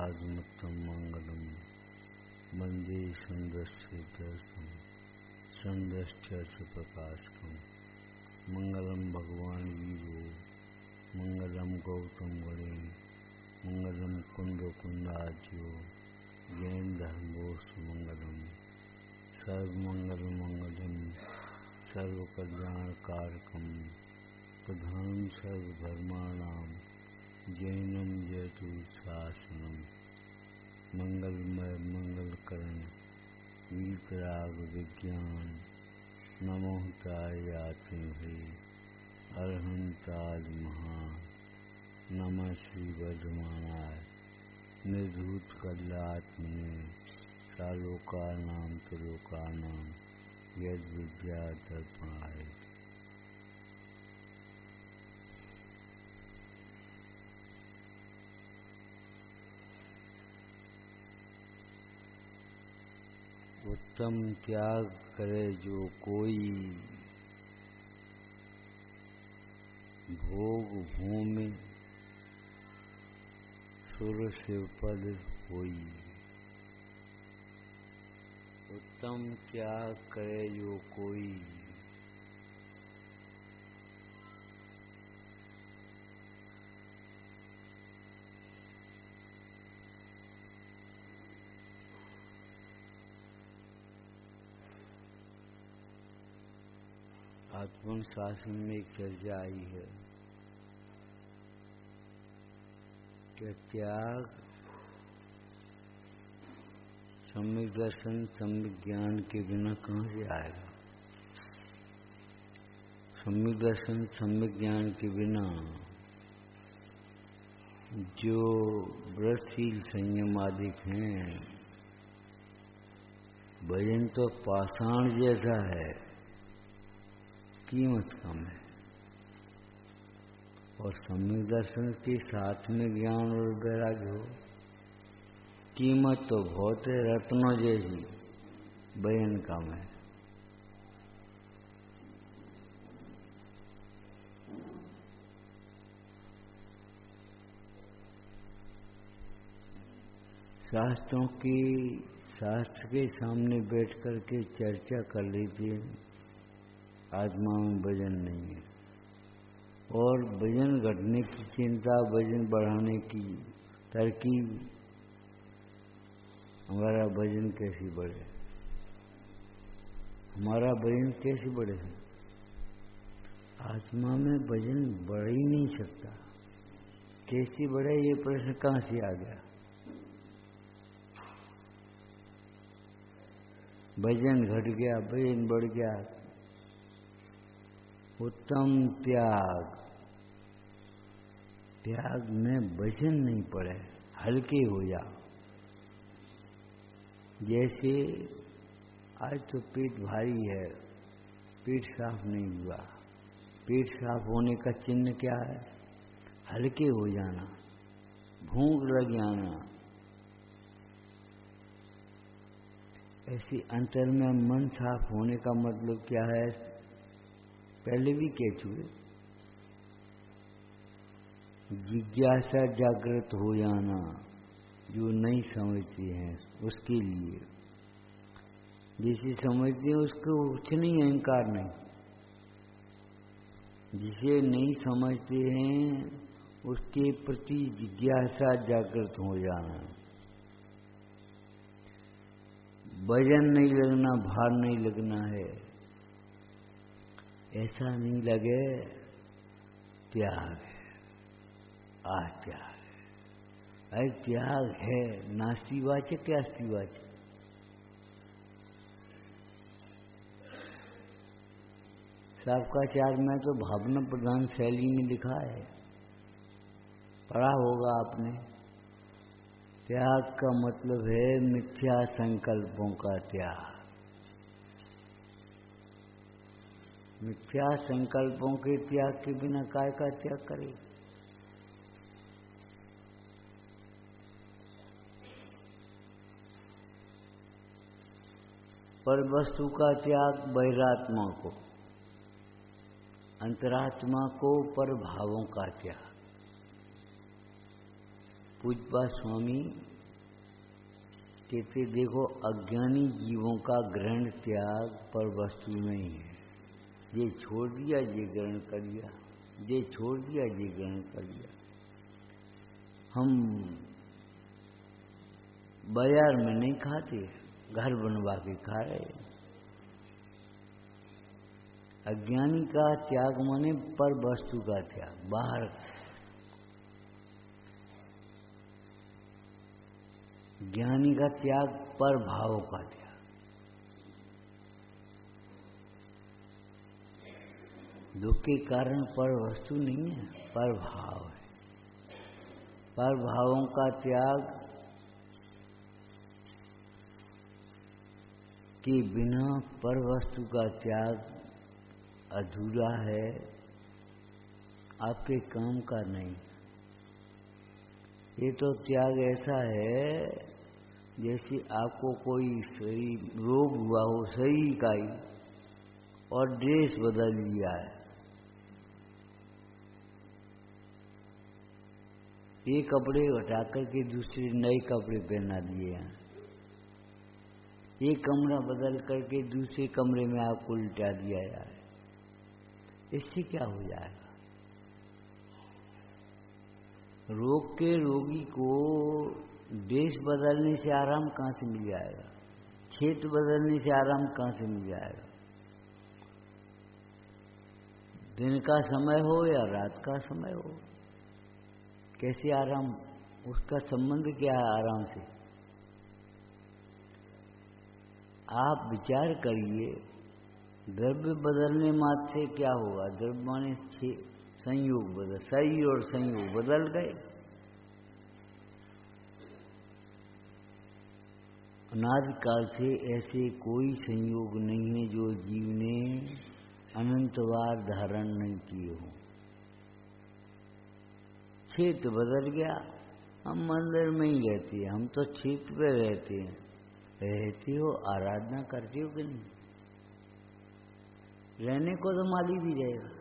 साधुमत्तम मंगलम वंदे संदर्शेदर्शम संदर्श्च प्रकाशकम। मंगलम भगवान वीरो मंगलम गौतम गणे मंगलम कुंद कुंदाज्यो जैन धर्मोस मंगलम। सर्वमंगल मंगलम सर्वकल्याणकारकम प्रधानम सर्वधर्माणाम जैनम जयतु शासनम। मंगलमय मंगलकरण वीतराग विज्ञान नमो तायाति है अर्हंताज महा। नमः श्री वर्धमानाय निर्धूत कल्यात्मने सालोकानाम त्रिलोकानाम यद विद्या दर्पणाय। उत्तम त्याग करे जो कोई भोग भूमि सुर शिव पद होई। उत्तम त्याग करे जो कोई आत्मन शासन में एक चर्चा आई है कि त्याग सम्यक दर्शन सम्यक ज्ञान के बिना कहाँ से आएगा। सम्यक दर्शन सम्यक ज्ञान के बिना जो व्रतशील संयम आदि हैं, भजन तो पाषाण जैसा है, कीमत कम है। और सम्यक दर्शन के साथ में ज्ञान और वैराग्य हो, कीमत तो बहुत है, रत्नों जैसी, भजन कम है। शास्त्र के सामने बैठ कर के चर्चा कर लीजिए, आत्मा में वजन नहीं है। और वजन घटने की चिंता, वजन बढ़ाने की तरकीब, हमारा वजन कैसे बढ़े, हमारा वजन कैसे बढ़े। आत्मा में वजन बढ़ ही नहीं सकता, कैसे बढ़े ये प्रश्न कहाँ से आ गया। वजन घट गया, वजन बढ़ गया। उत्तम त्याग, त्याग में वजन नहीं पड़े, हल्के हो जा। जैसे आज तो पेट भारी है, पेट साफ नहीं हुआ, पेट साफ होने का चिन्ह क्या है, हल्के हो जाना, भूख लग जाना। ऐसे अंतर में मन साफ होने का मतलब क्या है, पहले भी कह चुके, जिज्ञासा जागृत हो जाना। जो नहीं समझते हैं उसके लिए, जिसे समझते हैं उसको कुछ नहीं, अहंकार नहीं। जिसे नहीं समझते हैं उसके प्रति जिज्ञासा जागृत हो जाना। वजन नहीं लगना, भार नहीं लगना है, ऐसा नहीं लगे, त्याग है, त्याग है। अरे त्याग है, नास्तिवाचक क्या अस्तिवाचक। शाब्दिकाचार्य में तो भावना प्रधान शैली में लिखा है, पढ़ा होगा आपने। त्याग का मतलब है मिथ्या संकल्पों का त्याग। मिथ्या संकल्पों के त्याग के बिना काय का त्याग करे। पर वस्तु का त्याग बहिरात्मा को, अंतरात्मा को पर भावों का त्याग। पूज्यपाद स्वामी कहते देखो अज्ञानी जीवों का ग्रहण त्याग पर वस्तु में ही है। ये छोड़ दिया, ये ग्रहण कर लिया, ये छोड़ दिया, ये ग्रहण कर लिया। हम बाजार में नहीं खाते, घर बनवा के खा रहे। अज्ञानी का त्याग माने पर वस्तु का त्याग, बाहर। ज्ञानी का त्याग पर भाव का त्याग। दुख के कारण पर वस्तु नहीं है, पर भाव है। पर भावों का त्याग के बिना पर वस्तु का त्याग अधूरा है, आपके काम का नहीं। ये तो त्याग ऐसा है जैसे आपको कोई शरीर रोग हुआ हो, शरीर का ही, और ड्रेस बदल लिया है। ये कपड़े हटा करके दूसरे नए कपड़े पहना दिए हैं। ये कमरा बदल करके दूसरे कमरे में आपको लिटा दिया है। इससे क्या हो जाएगा? रोग के रोगी को देश बदलने से आराम कहाँ से मिल जाएगा? क्षेत्र बदलने से आराम कहाँ से मिल जाएगा? दिन का समय हो या रात का समय हो, कैसे आराम? उसका संबंध क्या है आराम से? आप विचार करिए, द्रव्य बदलने मात्र से क्या होगा? द्रव्य माने संयोग बदल, शरीर और संयोग बदल गए। अनादिकाल से ऐसे कोई संयोग नहीं है जो जीव ने अनंतवार धारण नहीं किए हो। क्षेत्र बदल गया, हम मंदिर में ही रहते हैं, हम तो क्षेत्र पे रहते हैं। रहते हो, आराधना करते हो कि नहीं? रहने को तो माली भी रहेगा।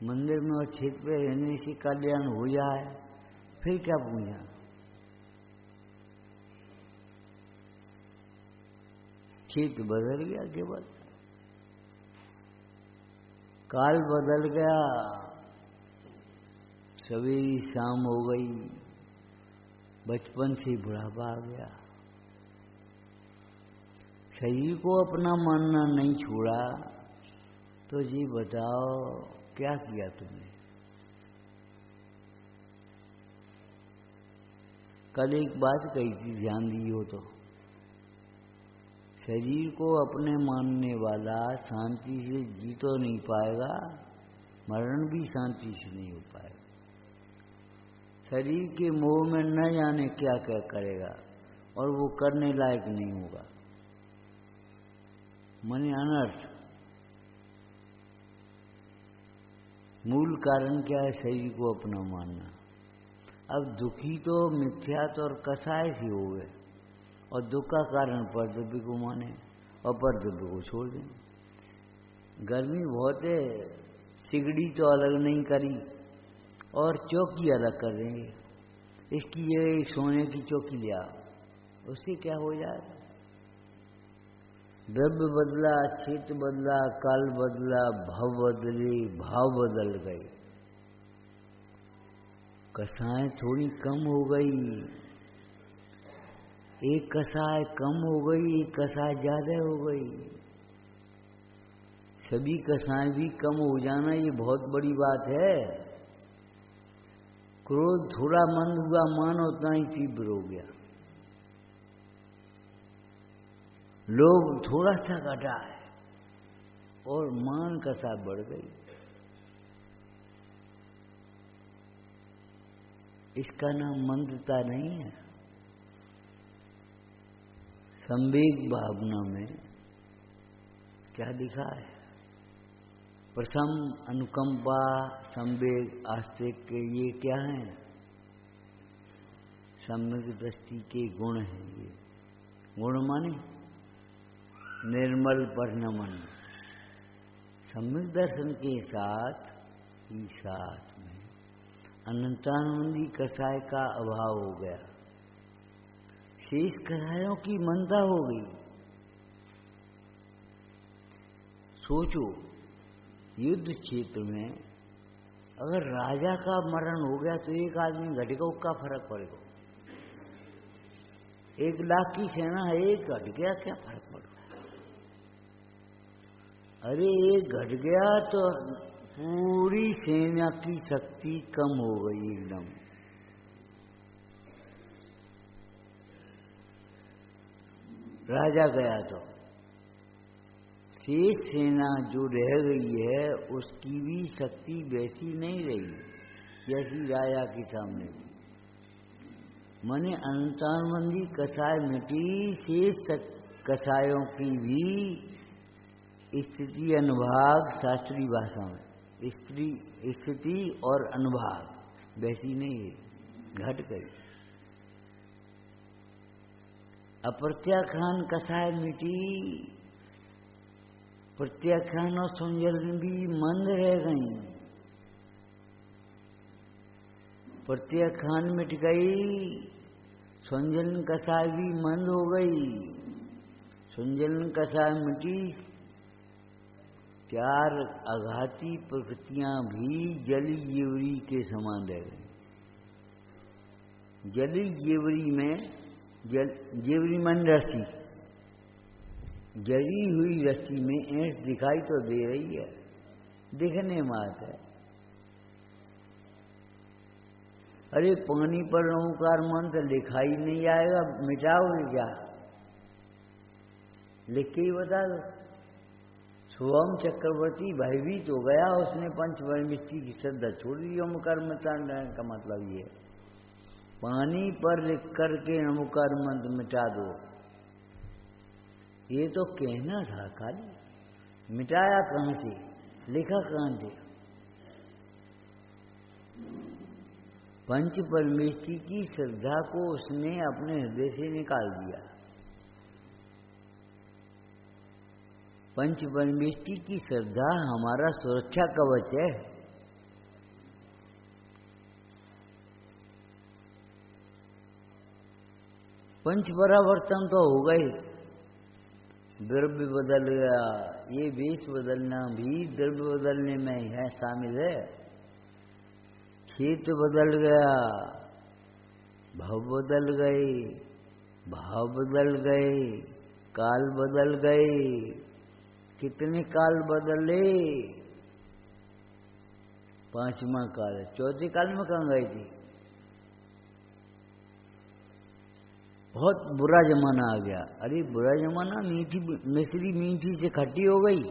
मंदिर में और क्षेत्र पे रहने से कल्याण हो जाए, फिर क्या पूछा? क्षेत्र बदल गया, केवल काल बदल गया, सवेरी शाम हो गई, बचपन से बुढ़ापा आ गया। शरीर को अपना मानना नहीं छोड़ा, तो जी बताओ क्या किया तुमने? कल एक बात कही थी, ध्यान दी हो तो। शरीर को अपने मानने वाला शांति से जी तो नहीं पाएगा, मरण भी शांति से नहीं हो पाएगा। शरीर के मोह में न जाने क्या क्या करेगा, और वो करने लायक नहीं होगा। माने अनर्थ। मूल कारण क्या है? शरीर को अपना मानना। अब दुखी तो मिथ्यात्व और कसाय से हो गए, और दुख का कारण परद्रव्य को माने और परद्रव्य को छोड़ दें। गर्मी बहुत है, सिगड़ी तो अलग नहीं करी और चौकी अलग कर देंगे। इसकी ये सोने की चौकी लिया, उससे क्या हो जाएगा? द्रव्य बदला, क्षेत्र बदला, काल बदला, भाव बदले, भाव बदल गए। कसाएं थोड़ी कम हो गई, एक कसाय कम हो गई, एक कसाय ज्यादा हो गई। सभी कसाएं भी कम हो जाना ये बहुत बड़ी बात है। क्रोध थोड़ा मंद हुआ, मान उतना ही तीव्र हो गया। लोभ थोड़ा सा घटा है और मान कसा बढ़ गई। इसका नाम मंदता नहीं है। संवेग भावना में क्या लिखा है? प्रथम अनुकंपा, संवेग, आस्तिक, ये क्या है? सम्यक दृष्टि के गुण हैं। ये गुण माने निर्मल परिणमन। सम्यक दर्शन के साथ ही साथ में अनंतानंदी कसाय का अभाव हो गया। शेष कसायों की मनता हो गई। सोचो, युद्ध क्षेत्र में अगर राजा का मरण हो गया तो एक आदमी घटेगा, उसका फर्क पड़ेगा। 1 लाख की सेना है, एक घट गया, क्या फर्क पड़ रहा है? अरे एक घट गया तो पूरी सेना की शक्ति कम हो गई एकदम। राजा गया तो शेष सेना जो रह गई है उसकी भी शक्ति वैसी नहीं रही जैसी राजा के सामने थी। माने अंतानबंदी कसाय मिटी, शेष कसायों की भी स्थिति अनुभाग शास्त्रीय भाषा में स्थिति और अनुभाग वैसी नहीं है, घट गई। अप्रत्याख्यान कसाय मिटी, प्रत्याख्यान और संजलन भी मंद रह गई। प्रत्याख्यान मिट गई, संजलन कसाय भी मंद हो गई। संजलन कसाय मिटी, 4 आघाती प्रकृतियां भी जली जेवरी के समान रह गई। जली जेवरी में जेवरी मन रस्सी, जली हुई रस्सी में ऐंठ दिखाई तो दे रही है, दिखने मात्र है। अरे पानी पर नमोकार मंत्र लिखा ही नहीं आएगा, मिटाओगे क्या? लिख के ही बता दो। शुभम चक्रवर्ती भयभीत हो गया, उसने पंचवरमिष्टि की श्रद्धा छोड़ दी। ओमकार मिटाने का मतलब ये है, पानी पर लिख करके नमोकार मंत्र मिटा दो। ये तो कहना था खाली, मिटाया कहां से, लिखा कहां से? पंच परमेष्टि की श्रद्धा को उसने अपने हृदय से निकाल दिया। पंच परमेष्टि की श्रद्धा हमारा सुरक्षा कवच है। पंच परावर्तन तो हो गए, द्रव्य बदल गया, ये वेश बदलना भी द्रव्य बदलने में है शामिल है। क्षेत्र बदल गया, भाव बदल गए, भाव बदल गए, काल बदल गए। कितने काल बदले? 5वां काल है। 4थे काल में कहाँ गए थे? बहुत बुरा जमाना आ गया। अरे बुरा जमाना, मीठी मिश्री मीठी से खट्टी हो गई।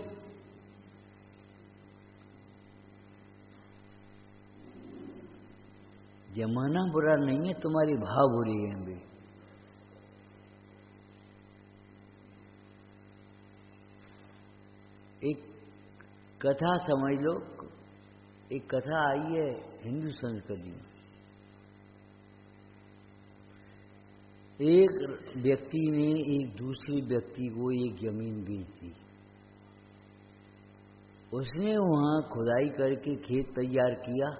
जमाना बुरा नहीं है, तुम्हारी भाव बुरी है भी। एक कथा समझ लो, एक कथा आई है हिंदू संस्कृति में। एक व्यक्ति ने एक दूसरे व्यक्ति को एक जमीन बेच दी। उसने वहां खुदाई करके खेत तैयार किया,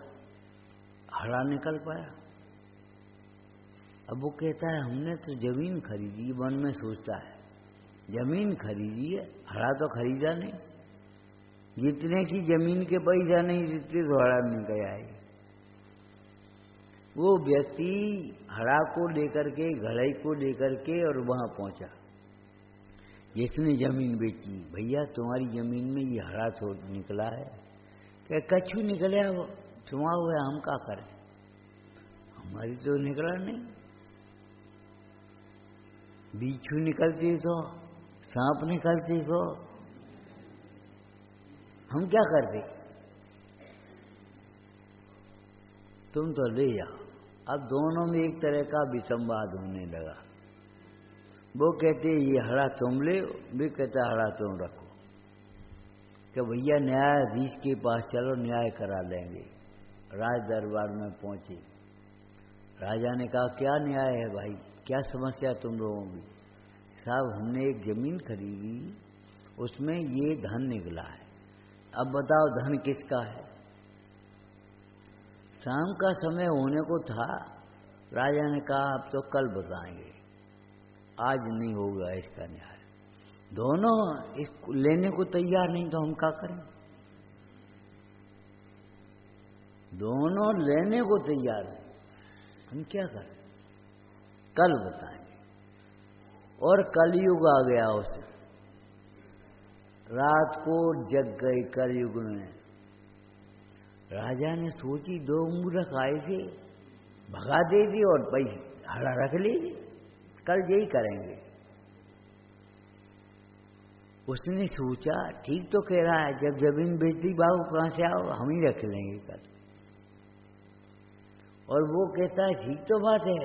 हड़ा निकल पाया। अब वो कहता है हमने तो जमीन खरीदी, मन में सोचता है जमीन खरीदी है, हड़ा तो खरीदा नहीं। जितने की जमीन के पैसा नहीं, जितने तो हड़ा निकल आए। वो व्यक्ति हड़ा को लेकर के, घड़ई को लेकर के और वहां पहुंचा। जिसने जमीन बेची, भैया तुम्हारी जमीन में ये हड़ा छोड़ निकला है। क्या कछु निकले, वो तुम्हारा हुआ, हम क्या करें, हमारी तो निकला नहीं। बिच्छू निकलती तो, सांप निकलती तो हम क्या करते? तुम तो ले जाओ। अब दोनों में एक तरह का विसंवाद होने लगा। वो कहते ये हड़ा तुम ले, वे कहता हड़ा तुम रखो। कि भैया न्यायाधीश के पास चलो, न्याय करा लेंगे। राज दरबार में पहुंचे। राजा ने कहा क्या न्याय है भाई, क्या समस्या तुम लोगों की? साहब हमने एक जमीन खरीदी, उसमें ये धन निकला है, अब बताओ धन किसका है? शाम का समय होने को था। राजा ने कहा अब तो कल बताएंगे। आज नहीं होगा इसका न्याय। दोनों इसको लेने को तैयार नहीं तो हम क्या करें? दोनों लेने को तैयार हैं, हम क्या करें? कल बताएंगे। और कलयुग आ गया उसे, रात को जग गई कलयुग में। राजा ने सोची 2 मूर्ख आए थे, भगा देगी और पैसे हड़ा रख लीजिए, कल यही करेंगे। उसने सोचा ठीक तो कह रहा है, जब जमीन बेचती बाबू कहाँ से आओ, हम ही रख लेंगे कल। और वो कहता है ठीक तो बात है,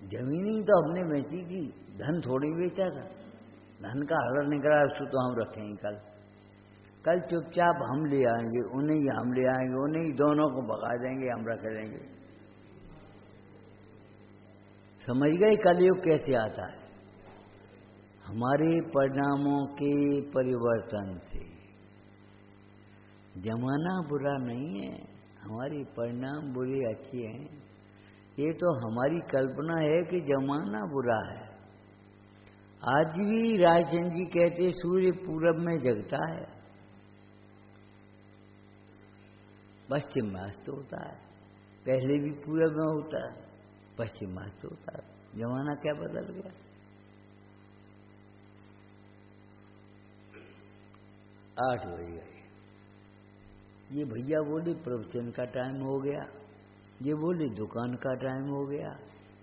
जमीन ही तो हमने बेची थी, धन थोड़ी बेचा था, धन का हड़ निकला, उसको तो हम रखेंगे कल। कल चुपचाप हम ले आएंगे, उन्हें ही हम ले आएंगे, उन्हें ही दोनों को भगा देंगे, हम रख लेंगे। समझ गए कलयुग कैसे आता है? हमारे परिणामों के परिवर्तन से। जमाना बुरा नहीं है, हमारे परिणाम बुरे अच्छे हैं। ये तो हमारी कल्पना है कि जमाना बुरा है। आज भी रायचंद जी कहते सूर्य पूरब में जगता है, पश्चिम में अस्त होता है। पहले भी पूरब में होता है, पश्चिम में अस्त होता है। जमाना क्या बदल गया? आठ बज गए। ये भैया बोले प्रवचन का टाइम हो गया, ये बोले दुकान का टाइम हो गया,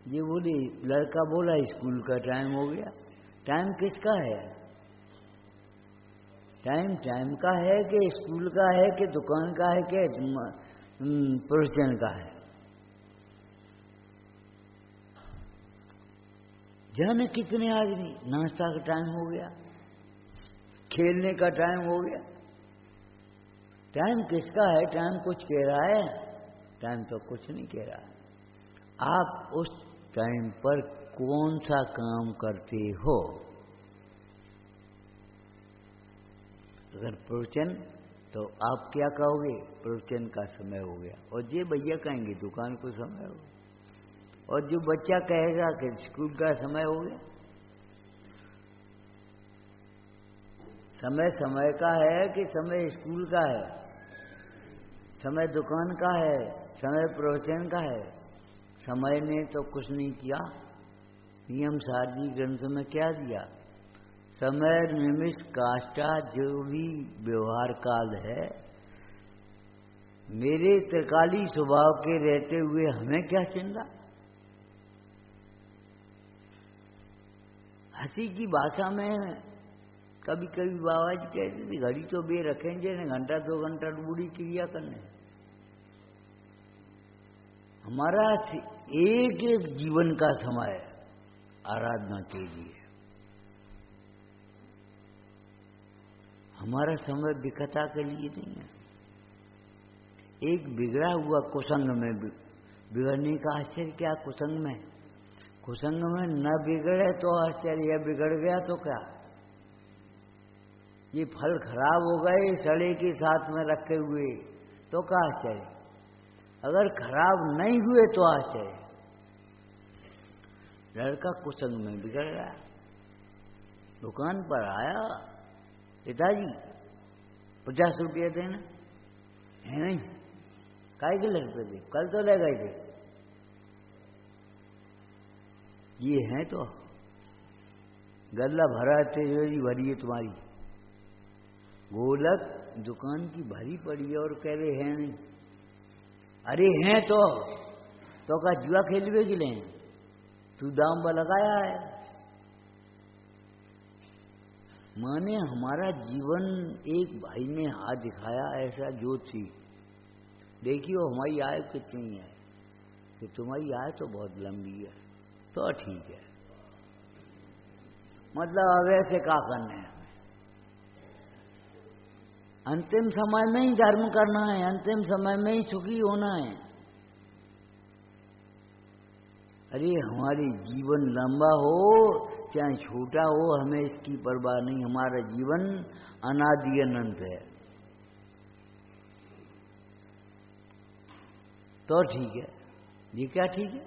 ये बोले लड़का बोला स्कूल का टाइम हो गया। टाइम किसका है? टाइम टाइम का है कि स्कूल का है कि दुकान का है कि प्रवचन का है? जाने कितने आदमी, नाश्ता का टाइम हो गया, खेलने का टाइम हो गया। टाइम किसका है? टाइम कुछ कह रहा है? टाइम तो कुछ नहीं कह रहा है। आप उस टाइम पर कौन सा काम करते हो? अगर प्रवचन, तो आप क्या कहोगे? प्रवचन का समय हो गया। और ये भैया कहेंगे दुकान को समय हो गया। और जो बच्चा कहेगा कि स्कूल का समय हो गया। समय समय का है कि समय स्कूल का है? समय दुकान का है, समय प्रवचन का है? समय ने तो कुछ नहीं किया। नियम सारजी ग्रंथ में क्या दिया? समय निमिष काष्ठा, जो भी व्यवहार काल है, मेरे त्रिकाली स्वभाव के रहते हुए हमें क्या चिंता? हंसी की भाषा में कभी कभी बाबा जी कहते थे घड़ी तो बे रखेंगे न, घंटा 2 घंटा बूढ़ी क्रिया करने। हमारा एक एक जीवन का समय आराधना के लिए। हमारा समय विकथा के लिए नहीं है। एक बिगड़ा हुआ कुसंग में, बिगड़ने का आश्चर्य क्या कुसंग में? कुसंग में न बिगड़े तो आश्चर्य, बिगड़ गया तो क्या? ये फल खराब हो गए सड़े के साथ में रखे हुए तो क्या आश्चर्य? अगर खराब नहीं हुए तो आश्चर्य। लड़का कुसंग में बिगड़ गया, दुकान पर आया, पिताजी 50 रुपये देना है। नहीं, काय के लड़के थे, कल तो ले गए थे। ये है तो गल्ला भरा तेरी भरी है तुम्हारी, गोलक दुकान की भरी पड़ी है और कह रहे हैं नहीं। अरे हैं तो का जुआ खेलवे के लिए तू दाम पर लगाया है। माने हमारा जीवन, एक भाई ने हाथ दिखाया ऐसा जो थी, देखियो हमारी आयु कितनी है, कि तुम्हारी आयु तो बहुत लंबी है, तो ठीक है। मतलब अब ऐसे क्या करना है? अंतिम समय में ही धर्म करना है, अंतिम समय में ही सुखी होना है। अरे हमारी जीवन लंबा हो चाहे छोटा हो, हमें इसकी परवाह नहीं। हमारा जीवन अनादि अनंत है तो ठीक है। ये क्या ठीक है?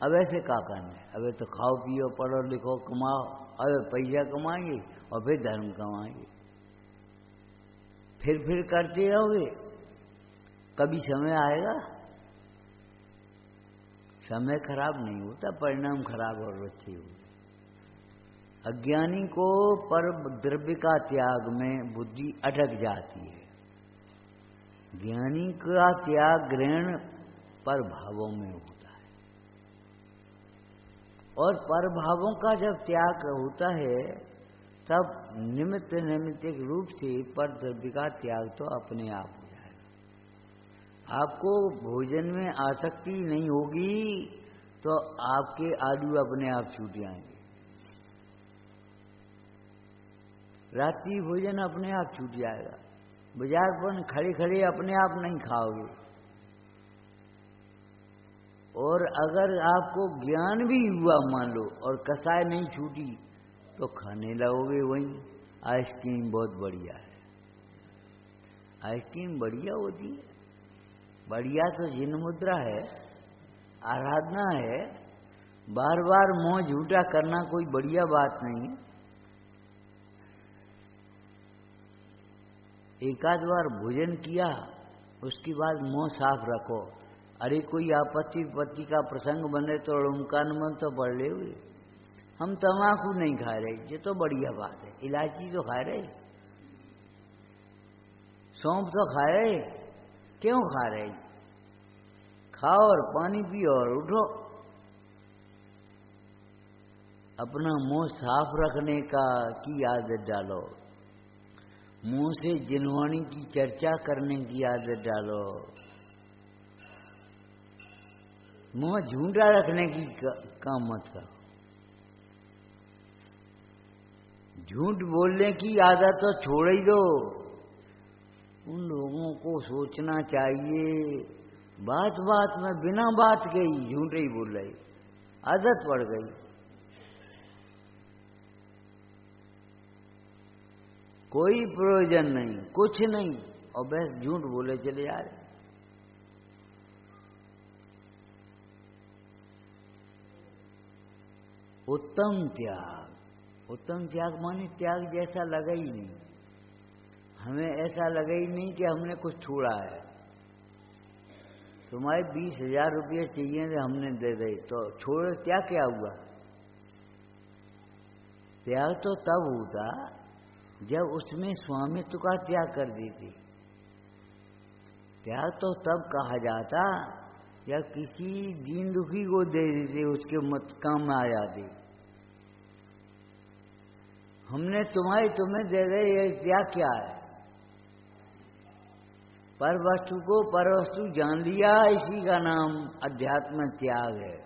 अब ऐसे क्या करना है? अब तो खाओ पियो पढ़ो लिखो कमाओ, अब पैसा कमाएंगे और फिर धर्म कमाएंगे, फिर करते रहोगे। कभी समय आएगा, समय खराब नहीं होता, परिणाम खराब और अच्छे होते। अज्ञानी को पर द्रव्य का त्याग में बुद्धि अटक जाती है। ज्ञानी का त्याग ग्रहण पर भावों में होता है, और पर भावों का जब त्याग होता है तब निमित्त नैमित्तिक रूप से पर द्रव्य का त्याग तो अपने आप हो जाएगा। आपको भोजन में आसक्ति नहीं होगी तो आपके आलू अपने आप छूट जाएंगे, रात्रि भोजन अपने आप छूट जाएगा, बाजार पर खड़े खड़े अपने आप नहीं खाओगे। और अगर आपको ज्ञान भी हुआ मान लो और कसाय नहीं छूटी तो खाने लगोगे वहीं। आइसक्रीम बहुत बढ़िया है, आइसक्रीम बढ़िया होती है, बढ़िया तो जिन मुद्रा है, आराधना है। बार बार मोह झूठा करना कोई बढ़िया बात नहीं है। एक आध बार भोजन किया उसके बाद मुंह साफ रखो। अरे कोई आपत्ति विपत्ति का प्रसंग बने तो ओंकार मन तो पढ़ ले हुए। हम तम्बाकू नहीं खा रहे, ये तो बढ़िया बात है। इलायची तो खा रहे, सौंफ तो खा रहे, क्यों खा रहे? खाओ और पानी पियो और उठो। अपना मुंह साफ रखने की आदत डालो, मुंह से जिनवाणी की चर्चा करने की आदत डालो, मुंह झूठा रखने की काम मत करो। झूठ बोलने की आदत तो छोड़ ही दो। उन लोगों को सोचना चाहिए, बात बात में बिना बात के ही झूठे ही बोल रहे, आदत पड़ गई। कोई प्रयोजन नहीं, कुछ नहीं, और बस झूठ बोले चले जा रहे। उत्तम त्याग, उत्तम त्याग माने त्याग जैसा लगा ही नहीं। हमें ऐसा लगा ही नहीं कि हमने कुछ छोड़ा है। तुम्हारे 20,000 रुपये चाहिए थे, हमने दे दे तो छोड़, त्याग क्या हुआ? त्याग तो तब होता जब उसमें स्वामित्व का त्याग कर देती। त्याग तो तब कहा जाता या किसी दीन दुखी को दे देते, उसके मत काम में आ जाते। हमने तुम्हें दे दे, ये त्याग क्या है? पर वस्तु को पर वस्तु जान लिया, इसी का नाम अध्यात्म त्याग है।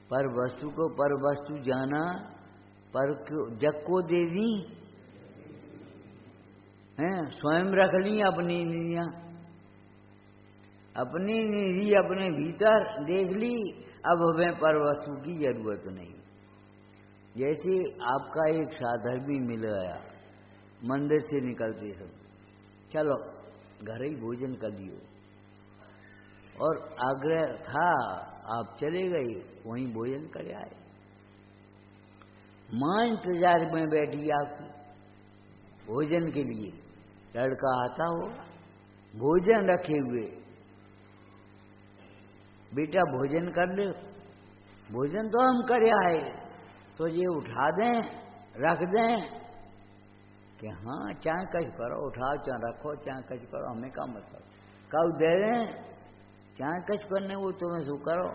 पर वस्तु को पर वस्तु जाना, पर जग को दे दी हैं, स्वयं रख ली अपनी निधियां, अपनी निधि अपने भीतर देख ली। अब हमें पर वस्तु की जरूरत नहीं। जैसे आपका एक साधक भी मिल गया, मंदिर से निकलते सब, चलो घर ही भोजन कर लियो, और आग्रह था आप चले गए, वहीं भोजन कर आए। मां इंतजार में बैठी आपकी भोजन के लिए, लड़का आता होगा भोजन रखे हुए, बेटा भोजन कर ले। भोजन तो हम कर आए, तो ये उठा दें रख दें कि हाँ चाहे कच करो, उठाओ चाहे रखो, चाहे कच करो, हमें क्या मतलब। कब दे दें, चाहे कच करने वो तुम्हें सो करो,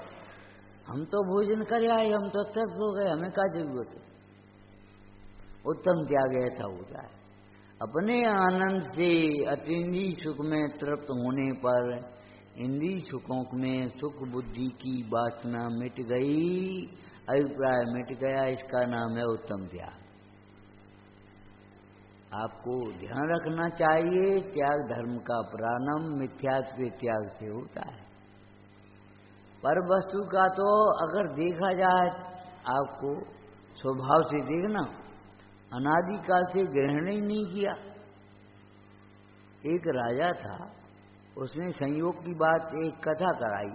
हम तो भोजन कर आए, हम तो तृप्त हो गए, हमें क्या जरूरत है। उत्तम त्याग ऐसा होता है। अपने आनंद से अतीन्द्रिय सुख में तृप्त होने पर इंद्रिय सुखों में सुख बुद्धि की वासना मिट गई, अभिप्राय मिट गया, इसका नाम है उत्तम त्याग। आपको ध्यान रखना चाहिए, त्याग धर्म का प्रारंभ मिथ्यात्व के त्याग से होता है। पर वस्तु का तो अगर देखा जाए, आपको स्वभाव से देखना, अनादिकाल से ग्रहण ही नहीं किया। एक राजा था, उसने संयोग की बात एक कथा कराई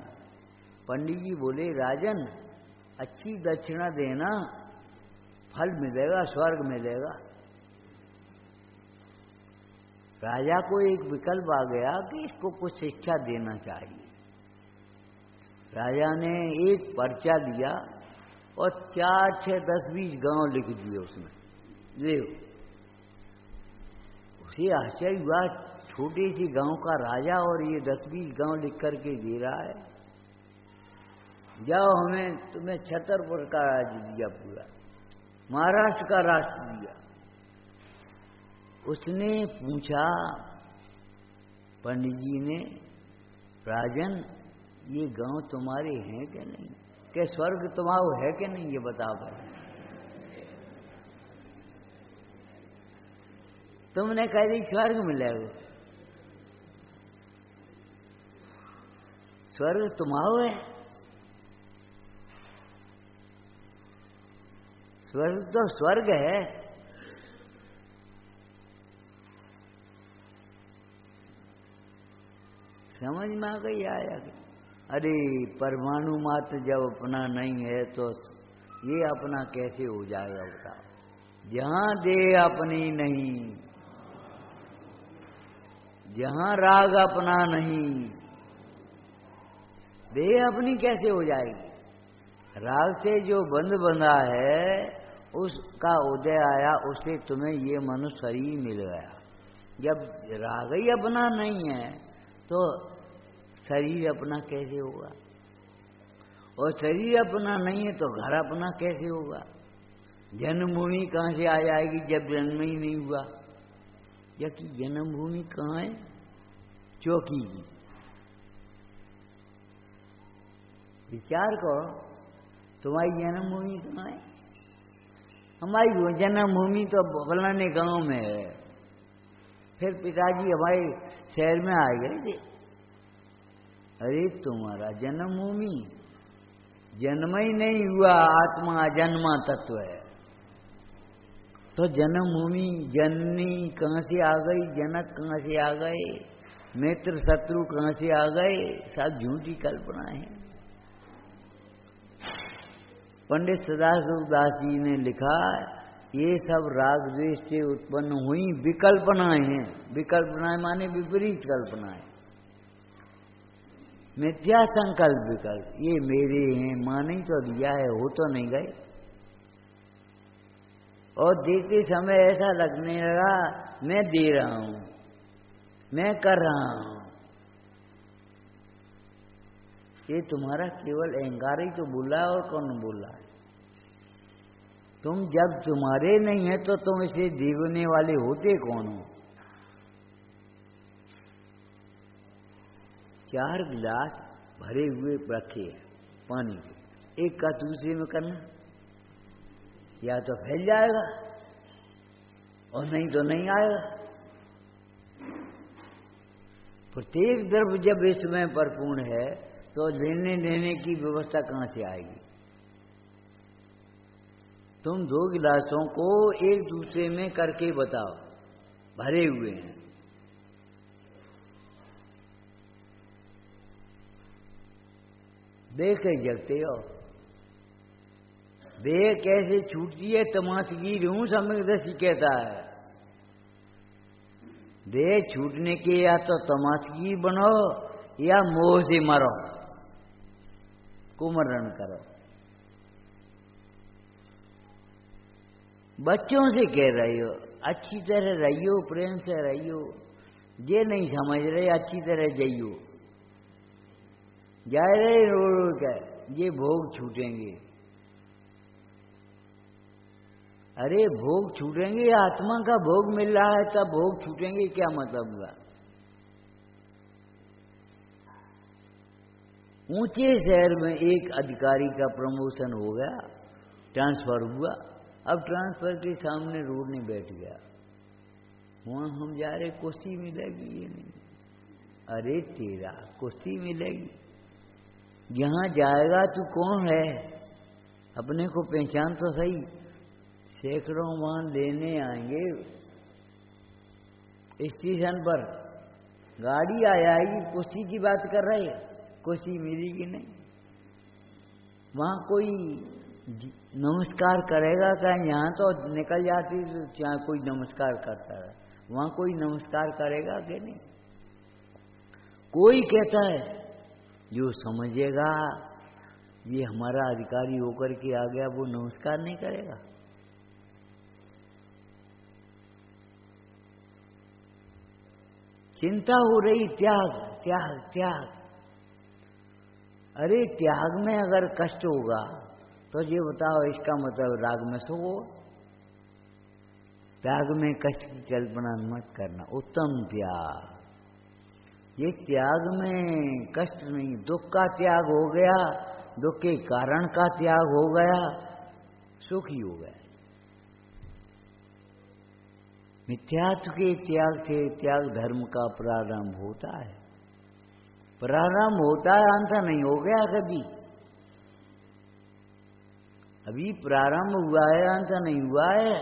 पंडित जी बोले राजन अच्छी दक्षिणा देना, फल मिलेगा, स्वर्ग मिलेगा। राजा को एक विकल्प आ गया कि इसको कुछ शिक्षा देना चाहिए। राजा ने एक पर्चा लिया और 4, 6, 10, 20 गांव लिख दिए उसमें। देखो उसे आश्चर्य हुआ, छोटे सी गांव का राजा और ये 10-20 गांव लिख करके दे रहा है। जाओ तुम्हें छतरपुर का राज्य दिया, पूरा महाराष्ट्र का राष्ट्र दिया। उसने पूछा पंडित जी ने, राजन ये गांव तुम्हारे हैं कि नहीं, क्या स्वर्ग तुम्हारा है कि नहीं, ये बताओ भाई। तुमने कह दी स्वर्ग मिलेगा, स्वर्ग तुम्हारा है? स्वर्ग तो स्वर्ग है। समझ में आ गई आया? अरे परमाणु मात्र जब अपना नहीं है तो ये अपना कैसे हो जाएगा बताओ। जहां देह अपनी नहीं, जहां राग अपना नहीं, देह अपनी कैसे हो जाएगी? राग से जो बंध बंधा है उसका उदय आया, उससे तुम्हें ये मनुष्य शरीर मिल गया। जब राग ही अपना नहीं है तो शरीर अपना कैसे होगा? और शरीर अपना नहीं है तो घर अपना कैसे होगा? जन्मभूमि कहाँ से आ जाएगी जब जन्म ही नहीं हुआ? जबकि जन्मभूमि कहाँ है? चौकी की। विचार करो, तुम्हारी जन्मभूमि कहाँ है? हमारी जन्मभूमि तो फलाने गांव में है। फिर पिताजी हमारे शहर में आ गए थे। अरे तुम्हारा जन्मभूमि जन्म ही नहीं हुआ, आत्मा जन्मा तत्व है। तो जन्मभूमि जननी कहाँ से आ गई? जनक कहाँ से आ गए? मित्र शत्रु कहाँ से आ गए? सब झूठी कल्पना है। पंडित सदाशिव दास जी ने लिखा, ये सब राग द्वेष से उत्पन्न हुई विकल्पनाएं हैं। विकल्पनाएं माने विपरीत कल्पनाएं, मिथ्या संकल्प विकल्प। ये मेरे हैं, माने तो दिया है, हो तो नहीं गए। और देते समय ऐसा लगने लगा मैं दे रहा हूं, मैं कर रहा हूं। ये तुम्हारा केवल अहंकार ही तो बोला है, और कौन बोला है? तुम जब तुम्हारे नहीं है तो तुम इसे देखने वाले होते कौन हो? 4 गिलास भरे हुए रखे पानी के, एक का दूसरे में करना, या तो फैल जाएगा और नहीं तो नहीं आएगा। प्रत्येक द्रव्य जब इसमें परिपूर्ण है तो लेने देने की व्यवस्था कहां से आएगी? तुम 2 गिलासों को एक दूसरे में करके बताओ, भरे हुए हैं, देख के जगते हो। देह कैसे छूटती है? तमाशगी रूं सम्यकदर्शी कहता है। देह छूटने के या तो तमाशगी बनो या मोह से मरो, कुमरण करो। बच्चों से कह रही हो अच्छी तरह रहियो, प्रेम से रहियो। ये नहीं समझ रहे अच्छी तरह जाइयो, जा रहे रो रो कर, ये भोग छूटेंगे। अरे भोग छूटेंगे, आत्मा का भोग मिल रहा है तब भोग छूटेंगे, क्या मतलब हुआ? ऊंचे शहर में एक अधिकारी का प्रमोशन हो गया, ट्रांसफर हुआ। अब ट्रांसफर के सामने रोड में बैठ गया, वहां हम जा रहे कुर्सी मिलेगी, ये नहीं। अरे तेरा कुर्सी मिलेगी, यहां जाएगा तू कौन है? अपने को पहचान तो सही। सैकड़ों वाहन लेने आएंगे स्टेशन पर, गाड़ी आएगी, कुर्सी की बात कर रहे हैं, कुर्सी मिलेगी नहीं। वहाँ कोई नमस्कार करेगा क्या? यहाँ तो निकल जाती तो चाहे कोई नमस्कार करता है, वहाँ कोई नमस्कार करेगा कि नहीं? कोई कहता है जो समझेगा ये हमारा अधिकारी होकर के आ गया, वो नमस्कार नहीं करेगा। चिंता हो रही त्याग त्याग त्याग। अरे त्याग में अगर कष्ट होगा तो ये बताओ, इसका मतलब राग में सो। त्याग में कष्ट की कल्पना मत करना। उत्तम त्याग, ये त्याग में कष्ट नहीं, दुख का त्याग हो गया, दुख के कारण का त्याग हो गया, सुखी हो गया। मिथ्यात्व के त्याग से त्याग धर्म का प्रारंभ होता है। प्रारंभ होता है, अंत नहीं हो गया कभी। अभी प्रारंभ हुआ है, अंत नहीं हुआ है।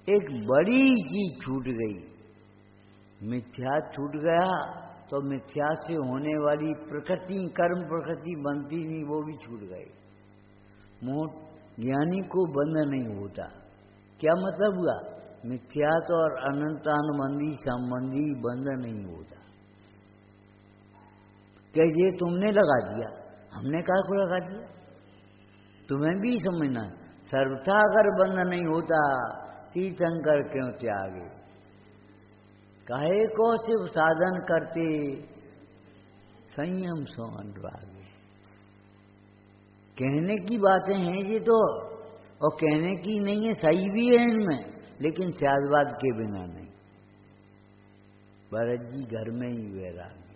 एक बड़ी चीज छूट गई, मिथ्या छूट गया तो मिथ्या से होने वाली प्रकृति, कर्म प्रकृति बनती नहीं, वो भी छूट गई। मोह ज्ञानी को बंध नहीं होता। क्या मतलब हुआ? मिथ्यात्व और अनंतानुबंधी संबंधी बंध नहीं होता। क्या ये तुमने लगा दिया? हमने कहा को लगा दिया? तुम्हें भी समझना, सर्वथा अगर बंध नहीं होता तीर्थंकर क्यों त्यागे? काहे को सिर्फ साधन करते, संयम सो अनुरागे। कहने की बातें हैं ये तो, और कहने की नहीं है, सही भी है इनमें, लेकिन स्यादवाद के बिना नहीं। भरत जी घर में ही वैराग्य,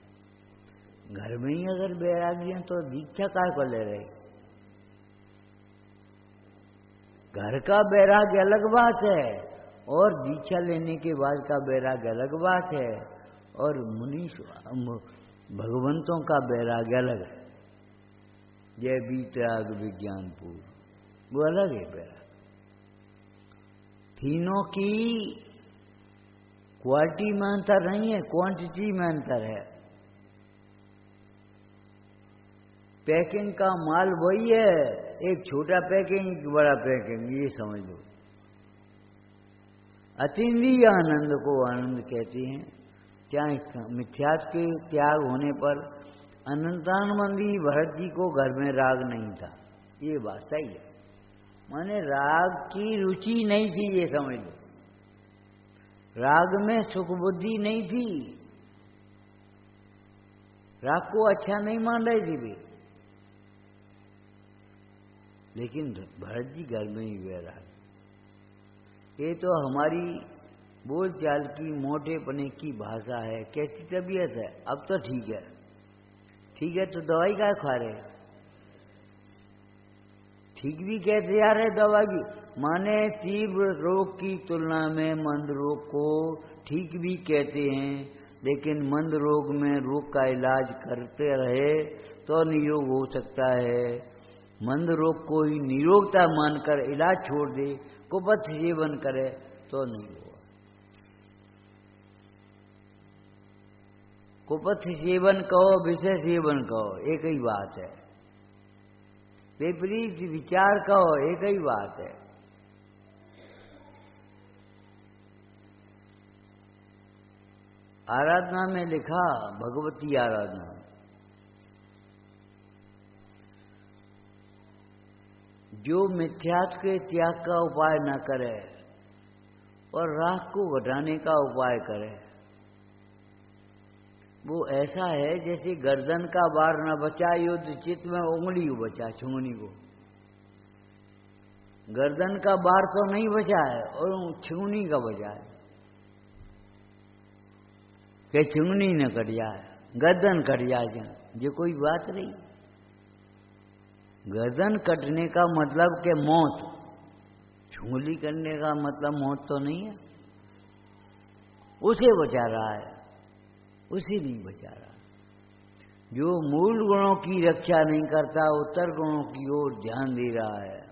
घर में ही अगर वैराग्य है तो दीक्षा काय को ले रहे? घर का वैराग्य अलग बात है, और दीक्षा लेने के बाद का वैराग्य अलग बात है, और मुनि भगवंतों का वैराग्य अलग है। जय वीतराग विज्ञानपुर, वो अलग है वैराग्य। तीनों की क्वालिटी में अंतर नहीं है, क्वांटिटी में अंतर है। पैकिंग का माल वही है, एक छोटा पैकिंग एक बड़ा पैकिंग, ये समझ लो। अतीन्द्रिय आनंद को आनंद कहते हैं। चाहे मिथ्यात्व के त्याग होने पर अनंतानुबंधी भरत जी को घर में राग नहीं था, ये बात सही है। माने राग की रुचि नहीं थी, ये समझ लो। राग में सुख बुद्धि नहीं थी, राग को अच्छा नहीं मान रहे थे वे। लेकिन भरत जी घर में ही वैराग। ये तो हमारी बोलचाल की मोटेपने की भाषा है। कैसी तबीयत है? अब तो ठीक है। ठीक है तो दवाई क्या खा रहे? ठीक भी कहते जा रहे दवाई भी, माने तीव्र रोग की तुलना में मंद रोग को ठीक भी कहते हैं। लेकिन मंद रोग में रोग का इलाज करते रहे तो निरोग हो सकता है। मंद रोग को ही निरोगता मानकर इलाज छोड़ दे, कुपथ सेवन करे तो नहीं होगा। कुपथ सेवन कहो, विषय सेवन कहो, एक ही बात है। विपरीत विचार कहो, एक ही बात है। आराधना में लिखा, भगवती आराधना, जो मिथ्यात्व के त्याग का उपाय न करे और राग को घटाने का उपाय करे, वो ऐसा है जैसे गर्दन का बार न बचा, युद्ध चित्त में उंगली को बचा, छुंगनी को। गर्दन का बार तो नहीं बचा है और छुंगनी का बचा है, कि छुंगनी न कट जाए, गर्दन कट जाए, ये कोई बात नहीं। गर्दन कटने का मतलब के मौत, छुंगली करने का मतलब मौत तो नहीं है। उसे बचा रहा है, उसे नहीं बचा रहा। जो मूल गुणों की रक्षा नहीं करता, उत्तर गुणों की ओर ध्यान दे रहा है।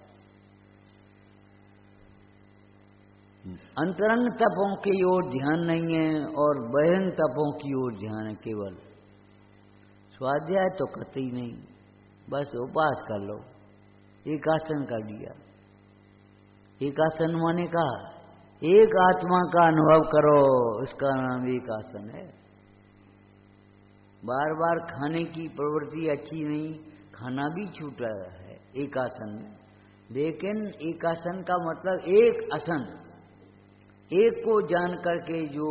अंतरंग तपों की ओर ध्यान नहीं है और बहिरंग तपों की ओर ध्यान है केवल। स्वाध्याय तो कतई नहीं, बस उपास कर लो, एक आसन कर दिया। एक आसन माने कहा एक आत्मा का अनुभव करो, उसका नाम एक आसन है। बार बार खाने की प्रवृत्ति अच्छी नहीं, खाना भी छूटा है एक आसन में, लेकिन एक आसन का मतलब एक आसन, एक को जान करके जो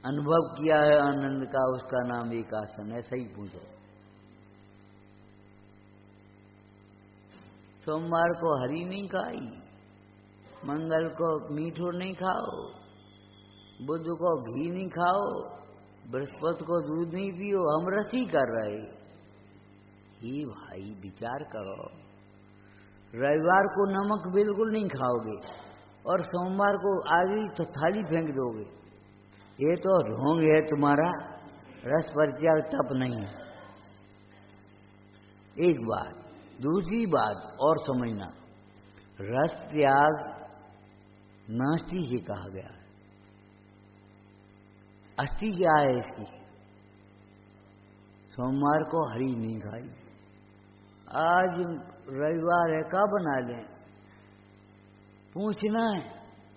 अनुभव किया है आनंद का, उसका नाम एक आसन है। सही पूछो। सोमवार को हरी नहीं खाई, मंगल को मीठो नहीं खाओ, बुध को घी नहीं खाओ, बृहस्पति को दूध नहीं पियो, हम रसी कर रहे। ही भाई विचार करो, रविवार को नमक बिल्कुल नहीं खाओगे और सोमवार को आ गई तो थाली फेंक दोगे। ये तो ढोंग है तुम्हारा, रस परित्याग तप नहीं है। एक बात। दूसरी बात और समझना, रस त्याग नास्ति से कहा गया है। अस्थि क्या है इसकी? सोमवार को हरी नहीं खाई, आज रविवार है का बना लें, पूछना है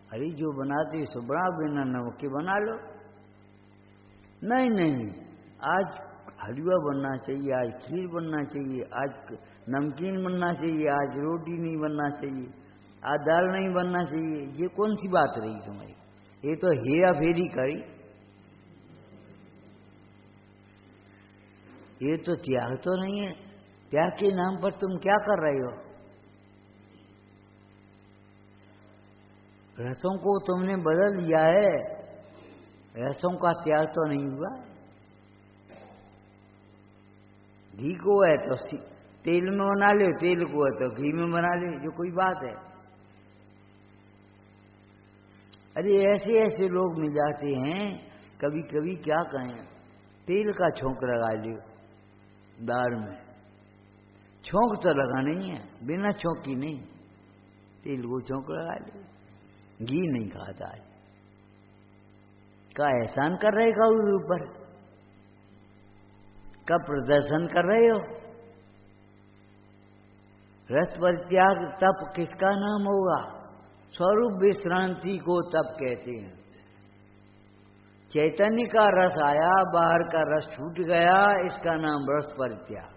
हरी जो बनाते सो बना, बिना नमक के बना लो। नहीं नहीं, आज हलवा बनना चाहिए, आज खीर बनना चाहिए, आज नमकीन बनना चाहिए, आज रोटी नहीं बनना चाहिए, आज दाल नहीं बनना चाहिए। ये कौन सी बात रही तुम्हारी? ये तो हेरा फेरी करी, ये तो त्याग तो नहीं है। त्याग के नाम पर तुम क्या कर रहे हो? रसों को तुमने बदल दिया है, रसों का त्याग तो नहीं हुआ। घी को है तो तेल में बना ले, तेल को है तो घी में बना ले, जो कोई बात है? अरे ऐसे ऐसे लोग मिल जाते हैं, कभी कभी क्या कहें, तेल का छोंक लगा लियो दाल में। छोंक तो लगा नहीं है, बिना छोंक की नहीं, तेल को छोंक लगा लियो। घी नहीं खाता है, का एहसान कर रहे का ऊपर, का प्रदर्शन कर रहे हो? रस परित्याग तप किसका नाम होगा? स्वरूप विश्रांति को तप कहते हैं। चैतन्य का रस आया, बाहर का रस छूट गया, इसका नाम रस परित्याग।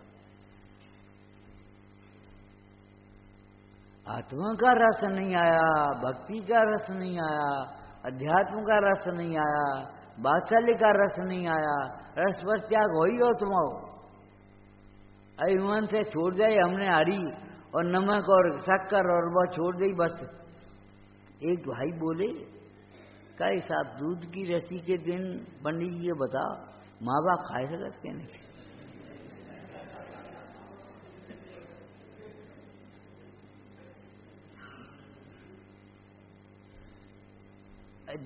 आत्मा का रस नहीं आया, भक्ति का रस नहीं आया, अध्यात्म का रस नहीं आया, वात्सल्य का रस नहीं आया, रस परित्याग हो ही हो तुम। अभिमान से छोड़ जाए हमने हरी और नमक और शक्कर और वह छोड़ दी बस। एक भाई बोले का साहब दूध की रस्सी के दिन पंडित जी ये बताओ माँ बाप खाए सकते नहीं?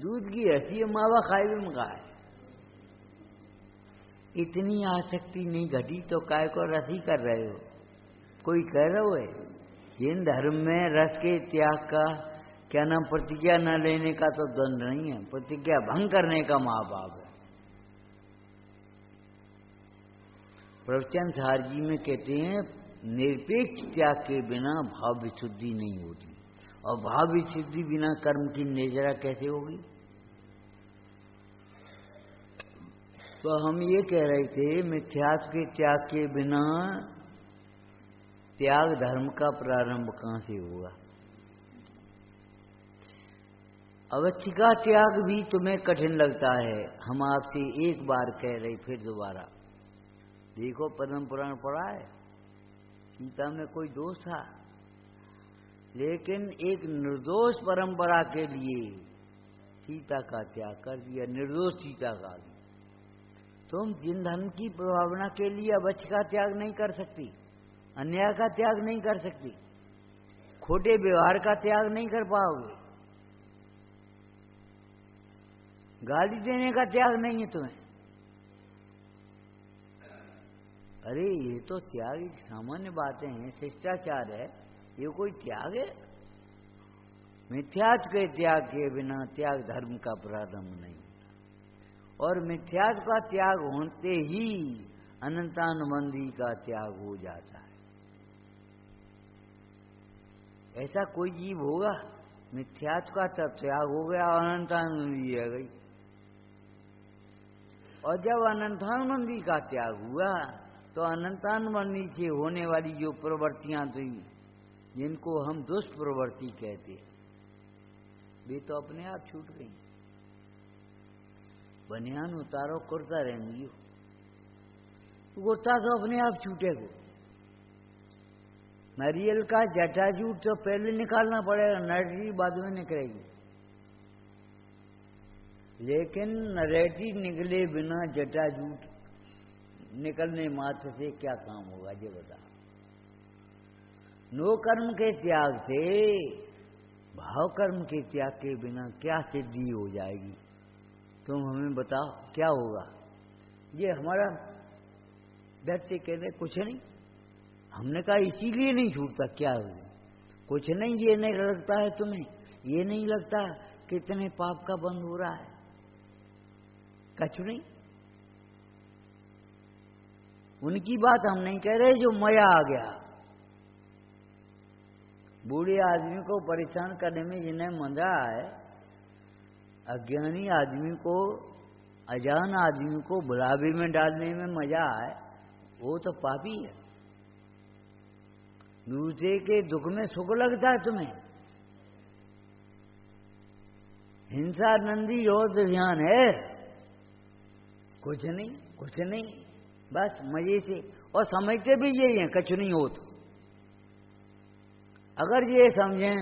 दूध की रस्सी माँ बाप खाए भी मंगाए। इतनी आसक्ति नहीं घटी तो काय को रसी कर रहे हो? कोई कह रहे हो है जिन धर्म में रस के त्याग का क्या नाम प्रतिज्ञा न लेने का तो दंड नहीं है, प्रतिज्ञा भंग करने का महापाप है। प्रवचन सार जी में कहते हैं निरपेक्ष त्याग के बिना भाव विशुद्धि नहीं होती, और भाव विशुद्धि बिना कर्म की निर्जरा कैसे होगी? तो हम ये कह रहे थे मिथ्यात्व के त्याग के बिना त्याग धर्म का प्रारंभ कहां से होगा? अवच्छी का त्याग भी तुम्हें कठिन लगता है। हम आपसे एक बार कह रहे फिर दोबारा देखो, पद्म पुराण पढ़ा है, सीता में कोई दोष था, लेकिन एक निर्दोष परंपरा के लिए सीता का त्याग कर दिया, निर्दोष सीता का। तुम जिन धर्म की प्रभावना के लिए अवच्छ का त्याग नहीं कर सकती, अन्याय का त्याग नहीं कर सकती, खोटे व्यवहार का त्याग नहीं कर पाओगे, गाली देने का त्याग नहीं है तुम्हें। अरे ये तो त्याग एक सामान्य बातें हैं, शिष्टाचार है, ये कोई त्याग है? मिथ्यात्व के त्याग के बिना त्याग धर्म का प्रारंभ नहीं, और मिथ्यात्व का त्याग होते ही अनंतानुबंधी का त्याग हो जाता है। ऐसा कोई जीव होगा? मिथ्यात्व का तब त्याग हो गया, अनंतानंदी रह गई। और जब अनंतानंदी का त्याग हुआ तो अनंतानंदी से होने वाली जो प्रवृत्तियां थी, जिनको हम दुष्प्रवृत्ति कहते हैं, वे तो अपने आप छूट गई। बनियान उतारो कुर्ता रहनी, कुर्ता तो अपने आप छूटेगा। नारियल का जटाजूट तो पहले निकालना पड़ेगा, नरेटी बाद में निकलेगी। लेकिन नरेटी निकले बिना जटाजूट निकलने मात्र से क्या काम होगा, ये बता। नो कर्म के त्याग से, भाव कर्म के त्याग के बिना क्या सिद्धि हो जाएगी? तुम हमें बताओ क्या होगा? ये हमारा डर से कहते कुछ नहीं। हमने कहा इसीलिए नहीं छूटता, क्या हो? कुछ नहीं, ये नहीं लगता है तुम्हें, ये नहीं लगता कितने पाप का बंद हो रहा है? कछु नहीं। उनकी बात हम नहीं कह रहे जो मया आ गया। बूढ़े आदमी को परेशान करने में जिन्हें मजा है, अज्ञानी आदमी को, अजान आदमी को बुढ़ापे में डालने में मजा है, वो तो पापी है। दूसरे के दुख में सुख लगता है तुम्हें? हिंसा नंदी रोज ध्यान है? कुछ नहीं, कुछ नहीं, बस मजे से। और समझते भी यही है, कुछ नहीं हो। तो अगर ये समझें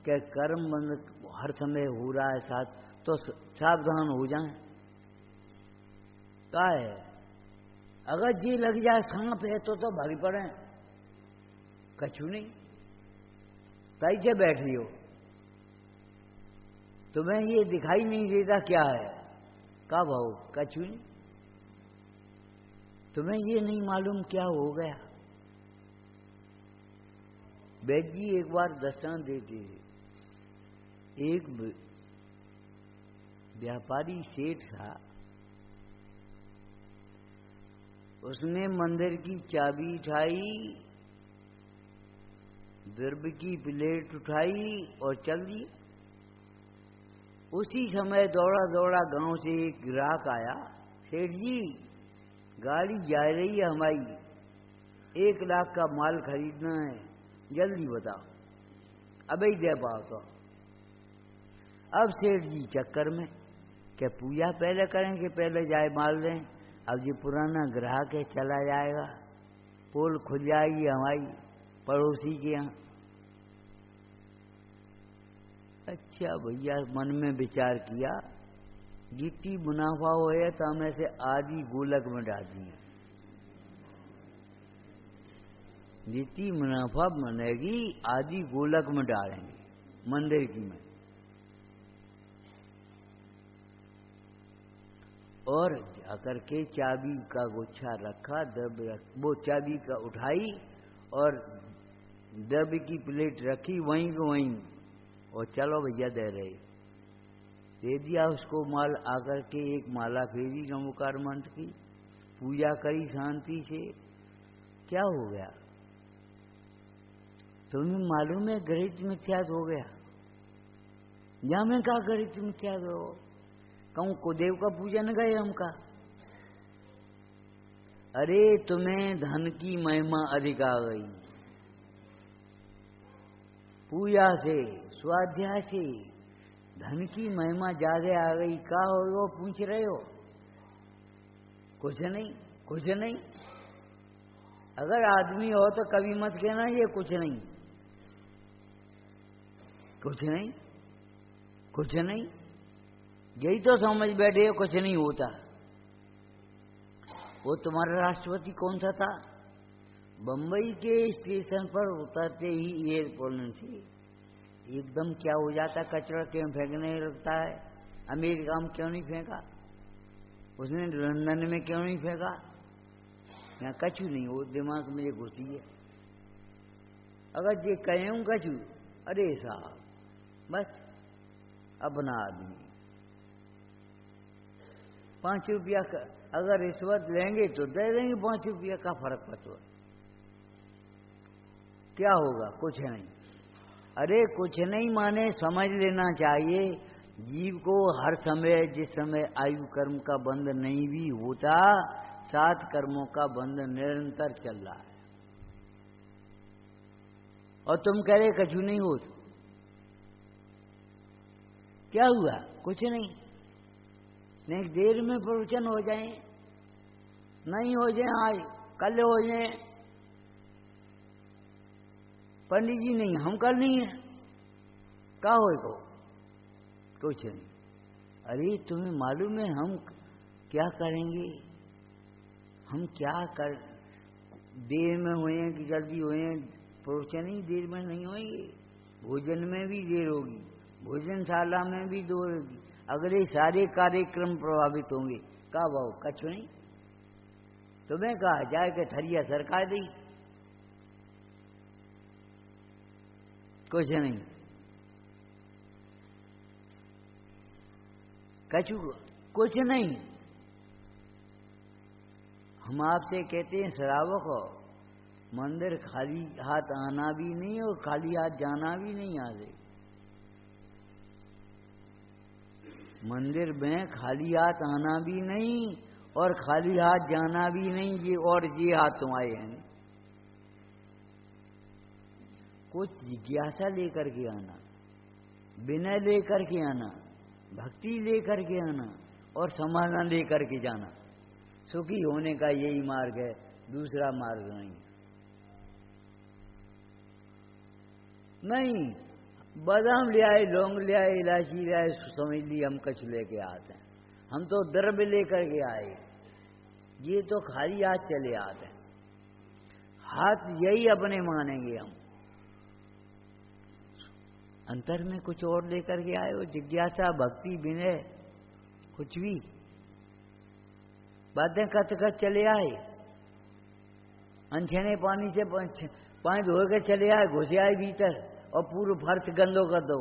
कि कर्म बंद हर समय हो रहा है साथ, तो सावधान हो जाएं। क्या है, अगर जी लग जाए सांप है तो भारी पड़े। कछु नहीं, ताई के बैठी हो, तुम्हें ये दिखाई नहीं देता क्या है? का भाव? कछु नहीं। तुम्हें ये नहीं मालूम क्या हो गया? वैद्य जी एक बार दृष्टांत देते थे। एक व्यापारी सेठ था, उसने मंदिर की चाबी उठाई, द्रव्य की प्लेट उठाई और चल दी। उसी समय दौड़ा दौड़ा गांव से एक ग्राहक आया, सेठ जी गाड़ी जा रही है हमारी, 1 लाख का माल खरीदना है, जल्दी बताओ। अबे ही दे पाओ तो। अब सेठ जी चक्कर में क्या पूजा पहले करें कि पहले जाए माल दें? अब जो पुराना ग्राहक है चला जाएगा, पोल खुल जाएगी हमारी पड़ोसी के यहाँ। अच्छा भैया, मन में विचार किया, जितनी मुनाफा होए तो हमें से आधी गोलक में डाल दिए। जितनी मुनाफा बनेगी आधी गोलक में डालेंगे, मंदिर की में। और जाकर के चाबी का गुच्छा रखा, वो चाबी का उठाई और द्रव्य की प्लेट रखी वहीं को वहीं, और चलो भैया दे रहे। दे दिया उसको माल। आकर के एक माला फेरी नमोकार मंत्र की, पूजा करी शांति से। क्या हो गया? तुम्हें मालूम है गणित मिथ्यात हो गया। जहां में कहा गणित मिथ्यात हो, कहूं को देव का पूजन गए हमका। अरे तुम्हें धन की महिमा अधिक आ गई, पूजा से स्वाध्याय से धन की महिमा ज्यादा आ गई। क्या हो वो पूछ रहे हो? कुछ नहीं, कुछ नहीं। अगर आदमी हो तो कभी मत कहना ये कुछ नहीं, कुछ नहीं, कुछ नहीं। यही तो समझ बैठे हो कुछ नहीं होता। वो तुम्हारा राष्ट्रपति कौन सा था? बंबई के स्टेशन पर उतरते ही एयरपोर्ट से एकदम क्या हो जाता, कचरा क्यों फेंकने लगता है? अमेरिका में क्यों नहीं फेंका? उसने लंदन में क्यों नहीं फेंका? यहाँ कछु नहीं, वो दिमाग में ये घुसी है। अगर ये कहें कछु, अरे साहब बस अपना आदमी। 5 रुपया का अगर रिश्वत लेंगे तो दे देंगे, 5 रुपया का फर्क पड़ता। क्या होगा? कुछ नहीं। अरे कुछ नहीं माने, समझ लेना चाहिए जीव को हर समय, जिस समय आयु कर्म का बंध नहीं भी होता, 7 कर्मों का बंध निरंतर चल रहा है। और तुम कह रहे कछु नहीं हो, क्या हुआ? कुछ नहीं। नहीं देर में प्रवचन हो जाए, नहीं हो जाए आज, कल हो जाए, पंडित जी नहीं, हम कल नहीं है, क्या होगा? कुछ नहीं। अरे तुम्हें मालूम है हम क्या करेंगे? हम क्या कर, देर में हुए कि जल्दी हुए, प्रवचन ही देर में नहीं होंगे, भोजन में भी देर होगी, भोजनशाला में भी देर होगी, अगले सारे कार्यक्रम प्रभावित होंगे। का भाव कछु नहीं। तुम्हें कहा जाए कि थरिया सरकार दी, कुछ नहीं, कछु कुछ नहीं। हम आपसे कहते हैं श्रावक हो, मंदिर खाली हाथ आना भी नहीं और खाली हाथ जाना भी नहीं। आगे मंदिर में खाली हाथ आना भी नहीं और खाली हाथ जाना भी नहीं, ये और ये हाथ तुम्हारे हैं। कुछ जिज्ञासा लेकर के आना, विनय लेकर के आना, भक्ति लेकर के आना और समाधान लेकर के जाना। सुखी होने का यही मार्ग है, दूसरा मार्ग नहीं। नहीं बादाम ले आए, लौंग ले आए, इलायची ले आए, समझ ली हम कछ लेके आते हैं। हम तो द्रव्य लेकर के आए, ये तो खाली हाथ चले आते हैं। हाथ यही अपने मानेंगे हम, अंतर में कुछ और लेकर के आए हो, जिज्ञासा, भक्ति, विनय, कुछ भी बातें कत कत चले आए। अनछने पानी से पानी धो के चले आए, घुसे आए भीतर और पूरा फर्श गंदो कर दो।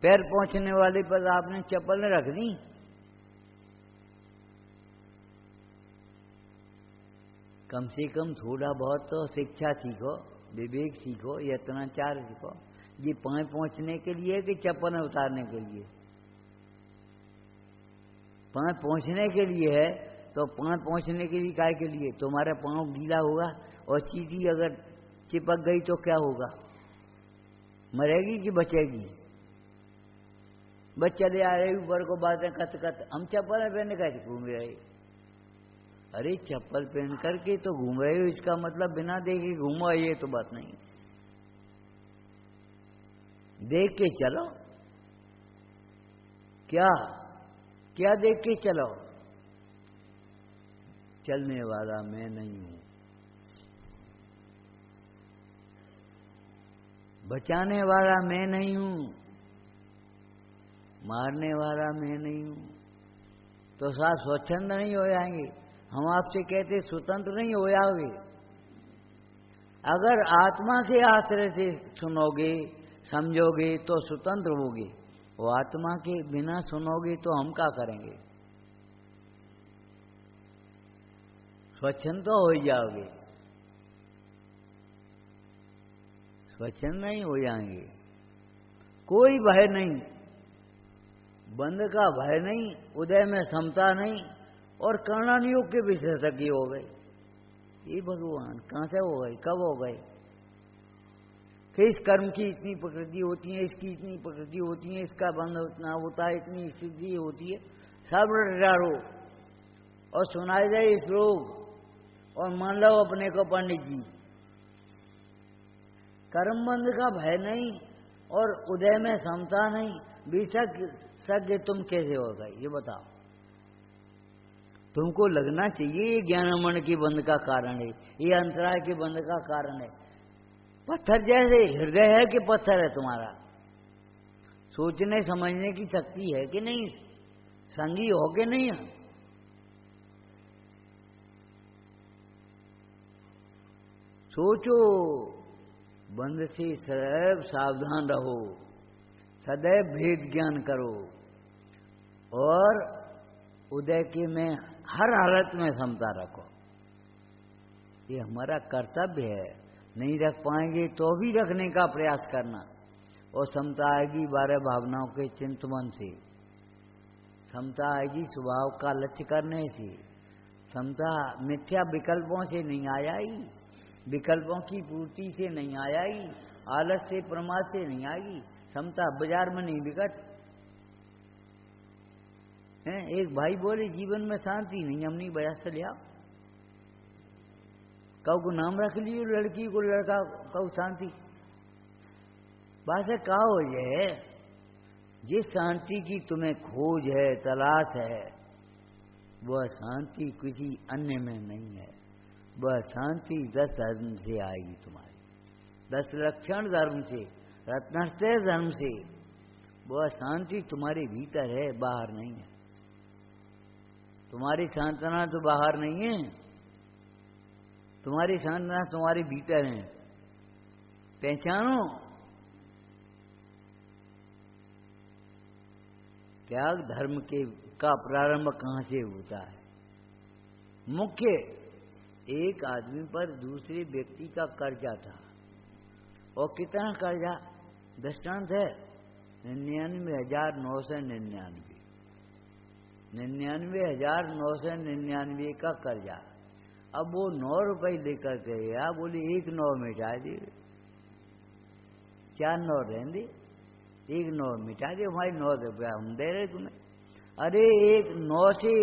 पैर पहुंचने वाले पर आपने चप्पल रख दी। कम से कम थोड़ा बहुत तो शिक्षा सीखो, विवेक सीखो, यत्नाचार सीखो। ये पांव पहुंचने के लिए कि चप्पल उतारने के लिए? पांव पहुंचने के लिए है, तो पांव पहुंचने के लिए काय के लिए? तुम्हारा पांव गीला होगा और चींटी अगर चिपक गई तो क्या होगा? मरेगी कि बचेगी? बस चले आ रहे ऊपर को, बातें कत कत। हम चप्पल पहनने कैसे घूम रहे? अरे चप्पल पहन करके तो घूम रहे हो, इसका मतलब बिना देखे घूमो, ये तो बात नहीं। देख के चलो। क्या क्या देख के चलो? चलने वाला मैं नहीं हूं, बचाने वाला मैं नहीं हूं, मारने वाला मैं नहीं हूं। तो साथ स्वच्छंद नहीं हो जाएंगे। हम आपसे कहते स्वतंत्र नहीं हो जाओगे। अगर आत्मा के आश्रय से सुनोगे, समझोगे तो स्वतंत्र होगे। वो आत्मा के बिना सुनोगे तो हम क्या करेंगे? स्वच्छंद तो हो ही जाओगे, स्वच्छंद नहीं हो जाएंगे। कोई भय नहीं, बंध का भय नहीं, उदय में समता नहीं, और कर्णन योग के विशेषज्ञ हो गए। ये भगवान कहां से हो गए, कब हो गए? कि इस कर्म की इतनी प्रकृति होती है, इसकी इतनी प्रकृति होती है, इसका बंध उतना होता है, इतनी स्थिति होती है, सब रटारो और सुनाए जाए इस लोग और मान लो अपने को पंडित जी। कर्म बंध का भय नहीं और उदय में समता नहीं, विशेषज्ञ तुम कैसे हो गए ये बताओ? तुमको लगना चाहिए ये ज्ञानमण के बंध का कारण है, ये अंतराय के बंध का कारण है। पत्थर जैसे हृदय है कि पत्थर है तुम्हारा? सोचने समझने की शक्ति है कि नहीं? संगी हो के नहीं है? सोचो, बंध से सदैव सावधान रहो, सदैव भेद ज्ञान करो और उदय के में हर हालत में समता रखो। ये हमारा कर्तव्य है। नहीं रख पाएंगे तो भी रखने का प्रयास करना। और समता आएगी 12 भावनाओं के चिंतन से, समता आएगी स्वभाव का लक्ष्य करने से। समता मिथ्या विकल्पों से नहीं आएगी, विकल्पों की पूर्ति से नहीं आएगी, आलस से प्रमाद से नहीं आएगी। समता बाजार में नहीं बिकट है। एक भाई बोले जीवन में शांति नहीं, हमने बाजार से लिया। कौ को नाम रख लियो, लड़की को लड़का, कौ शांति। बस कहा हो जाए, जिस शांति की तुम्हें खोज है, तलाश है, वह शांति किसी अन्य में नहीं है। वह शांति 10 धर्म से आएगी तुम्हारी, 10 लक्षण धर्म से, रत्नश्रेय धर्म से। वह शांति तुम्हारे भीतर है, बाहर नहीं है। तुम्हारी सांत्वना तो बाहर नहीं है, तुम्हारी सांत्वना तुम्हारे भीतर है। पहचानो, त्याग धर्म का प्रारंभ कहाँ से होता है? मुख्य, एक आदमी पर दूसरे व्यक्ति का कर्जा था, और कितना कर्जा? दृष्टांत है 99,999, 99,999 का कर्जा। अब वो 9 रुपए लेकर के गया, बोले 1 9 मिटा दे, 4 9 रहने, 1 9 मिटा दे, भाई 9 रुपया हम दे रहे तुम्हें। अरे 1 9 से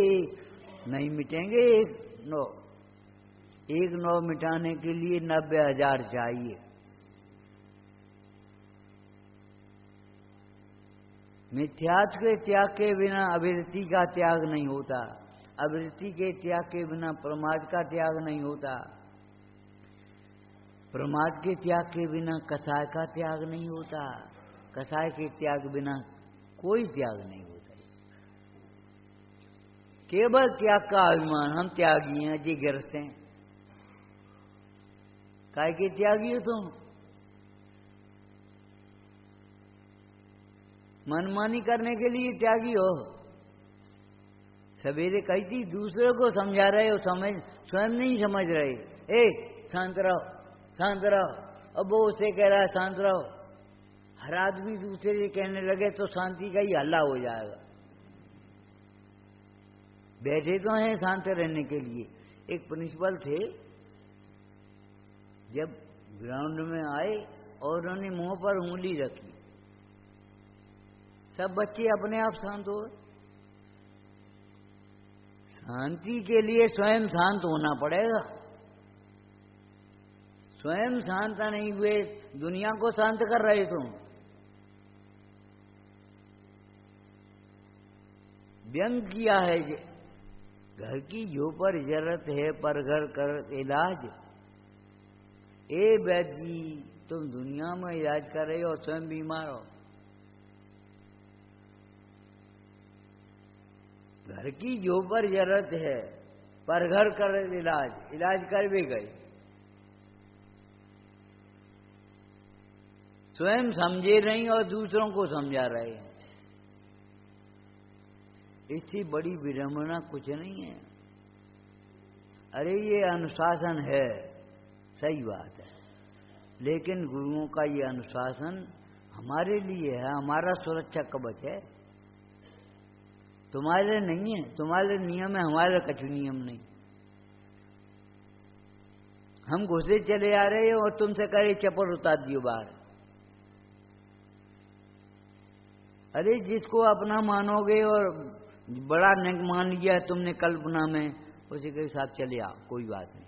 नहीं मिटेंगे, 1 9 मिटाने के लिए 90,000 चाहिए। मिथ्यात्व के त्याग के बिना अभिवृत्ति का त्याग नहीं होता, अभिवृत्ति के त्याग के बिना प्रमाद का त्याग नहीं होता, प्रमाद के त्याग के बिना कसाय का त्याग नहीं होता, कसाय के त्याग बिना कोई त्याग नहीं होता। केवल त्याग का अभिमान, हम त्यागी हैं जी, गिरते हैं। काय के त्यागी हो तुम? मनमानी करने के लिए त्यागी हो। सवेरे कही थी, दूसरों को समझा रहे हो, स्वयं नहीं समझ रहे। शांत रहो, शांत रहो। अब वो उसे कह रहा है शांत रहो। हर आदमी दूसरे से कहने लगे तो शांति का ही हल्ला हो जाएगा। बैठे तो हैं शांत रहने के लिए। एक प्रिंसिपल थे, जब ग्राउंड में आए और उन्होंने मुंह पर उंगली रखी, सब बच्चे अपने आप शांत हो गए। शांति के लिए स्वयं शांत होना पड़ेगा। स्वयं शांत नहीं हुए, दुनिया को शांत कर रहे तुम। व्यंग किया है, घर की जो पर जरूरत है पर घर कर इलाज। ए वैद्य जी, तुम दुनिया में इलाज कर रहे हो और स्वयं बीमार हो। घर की जो पर जरूरत है पर घर कर इलाज, इलाज कर भी गए। स्वयं समझे नहीं और दूसरों को समझा रहे हैं। इससे बड़ी विडंबना कुछ नहीं है। अरे ये अनुशासन है, सही बात है, लेकिन गुरुओं का ये अनुशासन हमारे लिए है, हमारा सुरक्षा कवच है। तुम्हारे नहीं है, तुम्हारे नियम है, हमारे कछु नियम नहीं। हम घुसे चले आ रहे हो और तुमसे कहे चप्पल उतार दियो बाहर। अरे जिसको अपना मानोगे और बड़ा नेक मान लिया तुमने कल्पना में, उसी के साथ चले आओ, कोई बात नहीं।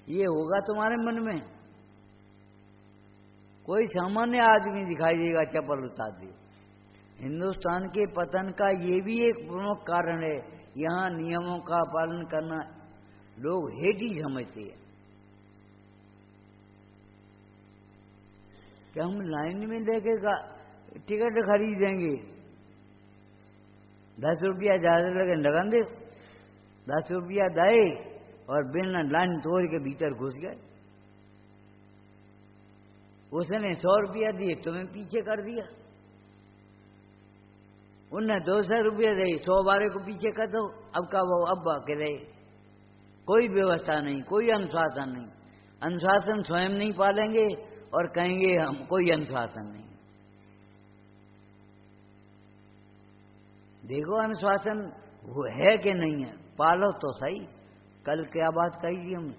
ये होगा तुम्हारे मन में। कोई सामान्य आदमी दिखाई देगा, चप्पल उतार दियो। हिंदुस्तान के पतन का ये भी एक प्रमुख कारण है, यहाँ नियमों का पालन करना लोग हेठ ही समझते हैं। क्या हम लाइन में लेके टिकट खरीदेंगे, 10 रुपया ज्यादा लगे लगा दे, 10 रुपया दे और बिना लाइन तोड़ के भीतर घुस गए। उसने 100 रुपया दिए, तुम्हें पीछे कर दिया। उनने 200 रुपये दे, 100 बारे को पीछे कर दो। अब का वो अब के रहे कोई व्यवस्था नहीं, कोई अनुशासन नहीं। अनुशासन स्वयं नहीं पालेंगे और कहेंगे हम कोई अनुशासन नहीं। देखो अनुशासन वो है कि नहीं है, पालो तो सही। कल क्या बात कही थी हमने,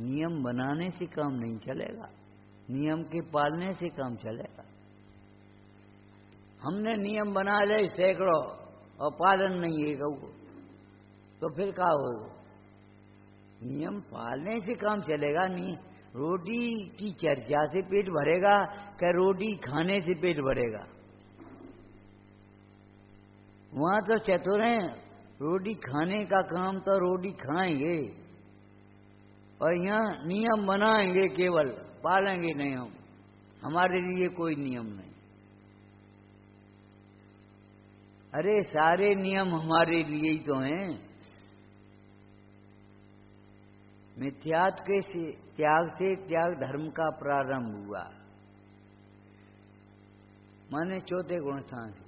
नियम बनाने से काम नहीं चलेगा, नियम के पालने से काम चलेगा। हमने नियम बना ले सैकड़ों और पालन नहीं है कहू, तो फिर क्या होगा? नियम पालने से काम चलेगा नहीं। रोटी की चर्चा से पेट भरेगा क्या रोटी खाने से पेट भरेगा? वहां तो चतुर हैं, रोटी खाने का काम तो रोटी खाएंगे और यहाँ नियम बनाएंगे, केवल पालेंगे नहीं। हम हमारे लिए कोई नियम नहीं। अरे सारे नियम हमारे लिए ही तो हैं। मिथ्यात्व के त्याग से त्याग धर्म का प्रारंभ हुआ, माने चौथे गुण स्थान से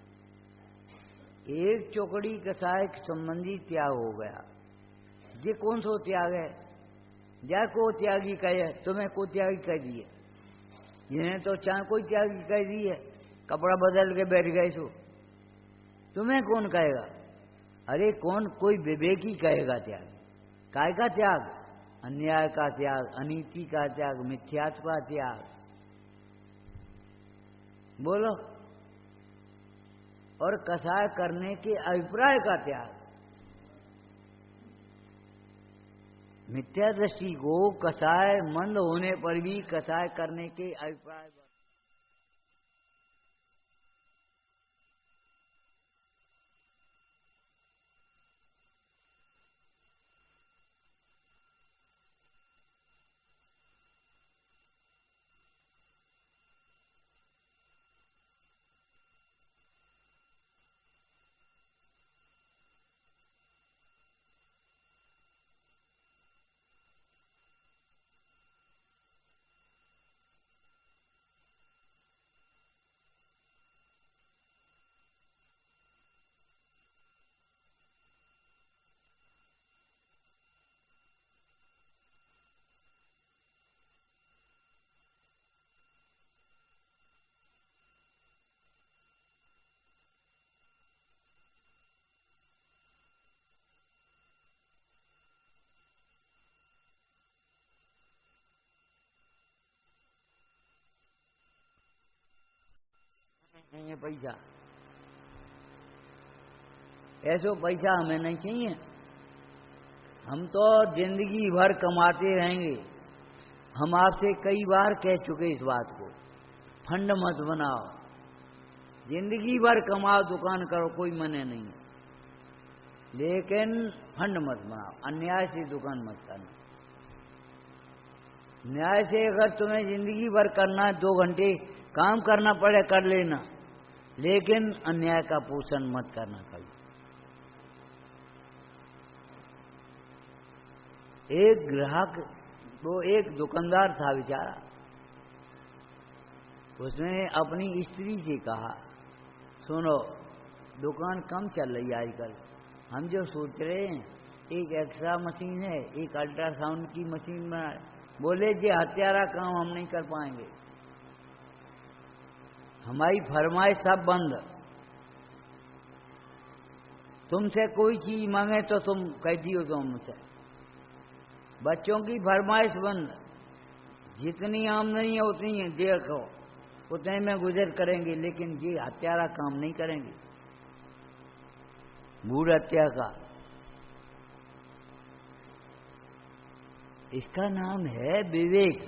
एक चौकड़ी कसाय संबंधी त्याग हो गया। ये कौन सो त्याग है? जा को त्यागी कहे, तुम्हें को त्यागी कह दिए, जिन्हें तो चाहे कोई त्यागी कह दिए, कपड़ा बदल के बैठ गए सो तुम्हें कौन कहेगा? अरे कौन, कोई विवेकी कहेगा त्याग। काय का त्याग? अन्याय का त्याग, अनीति का त्याग, मिथ्यात्व का त्याग। बोलो। और कसाय करने के अभिप्राय का त्याग। मिथ्या दृष्टि को कसाय मंद होने पर भी कसाय करने के अभिप्राय नहीं है। पैसा, ऐसो पैसा हमें नहीं चाहिए। हम तो जिंदगी भर कमाते रहेंगे। हम आपसे कई बार कह चुके इस बात को, फंड मत बनाओ, जिंदगी भर कमाओ, दुकान करो, कोई मने नहीं है, लेकिन फंड मत बनाओ। अन्याय से दुकान मत करना। न्याय से अगर तुम्हें जिंदगी भर करना, 2 घंटे काम करना पड़े कर लेना, लेकिन अन्याय का पोषण मत करना कभी। एक ग्राहक, वो एक दुकानदार था बेचारा, उसने अपनी स्त्री से कहा, सुनो दुकान कम चल रही है आजकल, हम जो सोच रहे हैं एक एक्सरा मशीन है, एक अल्ट्रासाउंड की मशीन बना। बोले जे हत्यारा काम हम नहीं कर पाएंगे, हमारी फरमाइश सब बंद। तुमसे कोई चीज मांगे तो तुम कह दियो तो हमसे, बच्चों की फरमाइश बंद। जितनी आमदनी है उतनी देखो, उतने में गुजर करेंगे, लेकिन ये हत्यारा काम नहीं करेंगे, भूल हत्या का। इसका नाम है विवेक।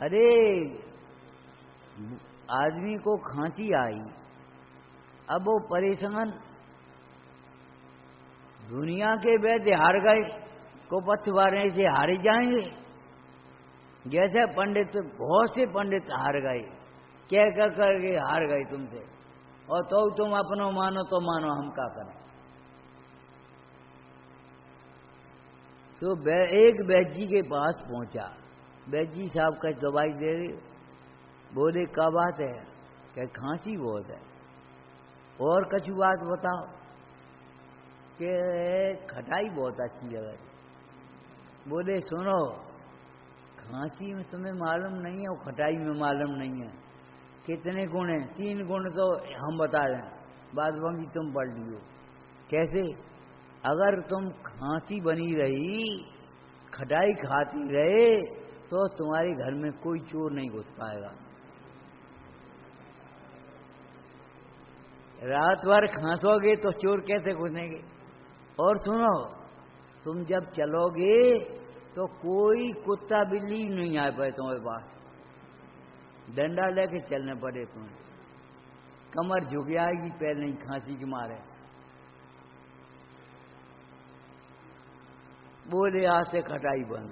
अरे आदमी को खांसी आई, अब वो परेशान, दुनिया के वैद्य हार गए, को पथवारने से हार जाएंगे। जैसे पंडित, बहुत से पंडित हार गए, कह कर करके हार गए तुमसे, और तो तुम अपनो मानो तो मानो, हम क्या करें। तो एक वैद्य जी के पास पहुंचा, वैद्य जी साहब का दवाई दे रहे, बोले क्या बात है? क्या खांसी बहुत है, और कछु बात बताओ। कि खटाई बहुत अच्छी लगा। बोले सुनो, खांसी में तुम्हें मालूम नहीं है और खटाई में मालूम नहीं है कितने गुण हैं। 3 गुण तो हम बता रहे हैं, बाद बाकी तुम पढ़ लियो। कैसे? अगर तुम खांसी बनी रही, खटाई खाती रहे, तो तुम्हारे घर में कोई चोर नहीं घुस पाएगा। रात भर खांसोगे तो चोर कैसे घुसेंगे? और सुनो, तुम जब चलोगे तो कोई कुत्ता बिल्ली नहीं आ पाए तुम्हारे पास। डंडा लेके चलने पड़े तुम्हें, कमर झुक जाएगी पैर नहीं खांसी के मारे। बोले आज से खटाई बंद।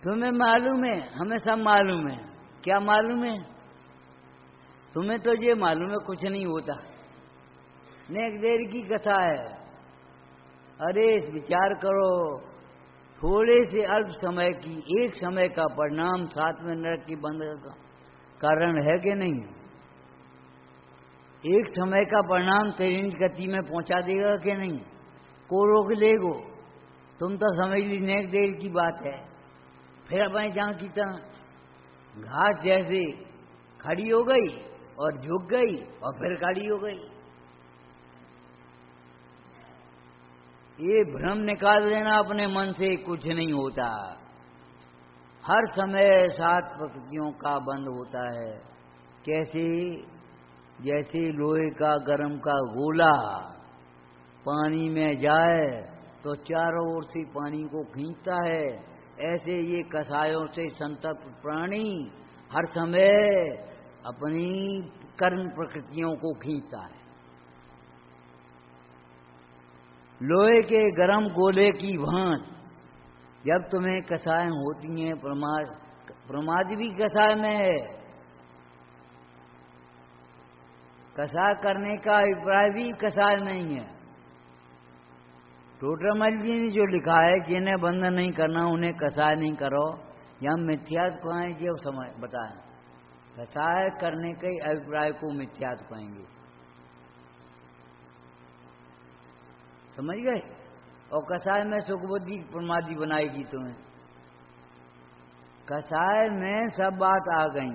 तुम्हें मालूम है, हमें सब मालूम है। क्या मालूम है? तुम्हें तो ये मालूम है कुछ नहीं होता, नेक देर की कथा है। अरे विचार करो, थोड़े से अल्प समय की एक समय का परिणाम 7 में नरक की बंद का कारण है कि नहीं? एक समय का परिणाम तेरी गति में पहुंचा देगा कि नहीं? को रोक लेगो? तुम तो समझ ली नेक देर की बात है। फिर अपने जहां की तरह घास जैसे खड़ी हो गई और झुक गई और फिर खड़ी हो गई। ये भ्रम निकाल देना अपने मन से, कुछ नहीं होता। हर समय 7 प्रकृतियों का बंद होता है। कैसे? जैसे लोहे का गर्म का गोला पानी में जाए तो चारों ओर से पानी को खींचता है, ऐसे ये कसायों से संतप्त प्राणी हर समय अपनी कर्म प्रकृतियों को खींचता है। लोहे के गर्म गोले की भांत जब तुम्हें कसाय होती हैं, प्रमाद भी कसाय में है। कसाय करने का अभिप्राय भी कसाय नहीं है। टोटरमल जी ने जो लिखा है कि इन्हें बंद नहीं करना, उन्हें कसाय नहीं करो, या मिथ्यात कहें जो समय बताएं। कसाय करने के अभिप्राय को मिथ्यात कहेंगे, समझ गए? और कसाय में सुख बुद्धि प्रमादी बनाएगी तुम्हें। कसाय में सब बात आ गई।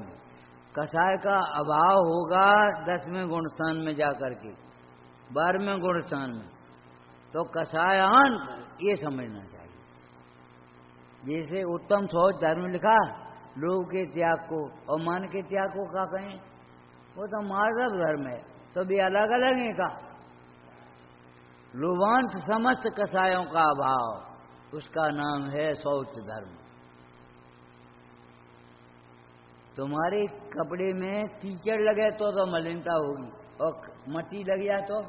कसाय का अभाव होगा 10वें गुण स्थान में जाकर के, 12वें गुण स्थान में, तो कसायान ये समझना चाहिए। जैसे उत्तम शौच धर्म लिखा, लोभ के त्याग को और मान के त्याग को क्या कहें? वो तो मार्गव धर्म है, तो भी अलग अलग है का। लोभांत समस्त कसायों का अभाव, उसका नाम है शौच धर्म। तुम्हारे कपड़े में कीचड़ लगे तो मलिनता होगी, और मट्टी लग जाए तो।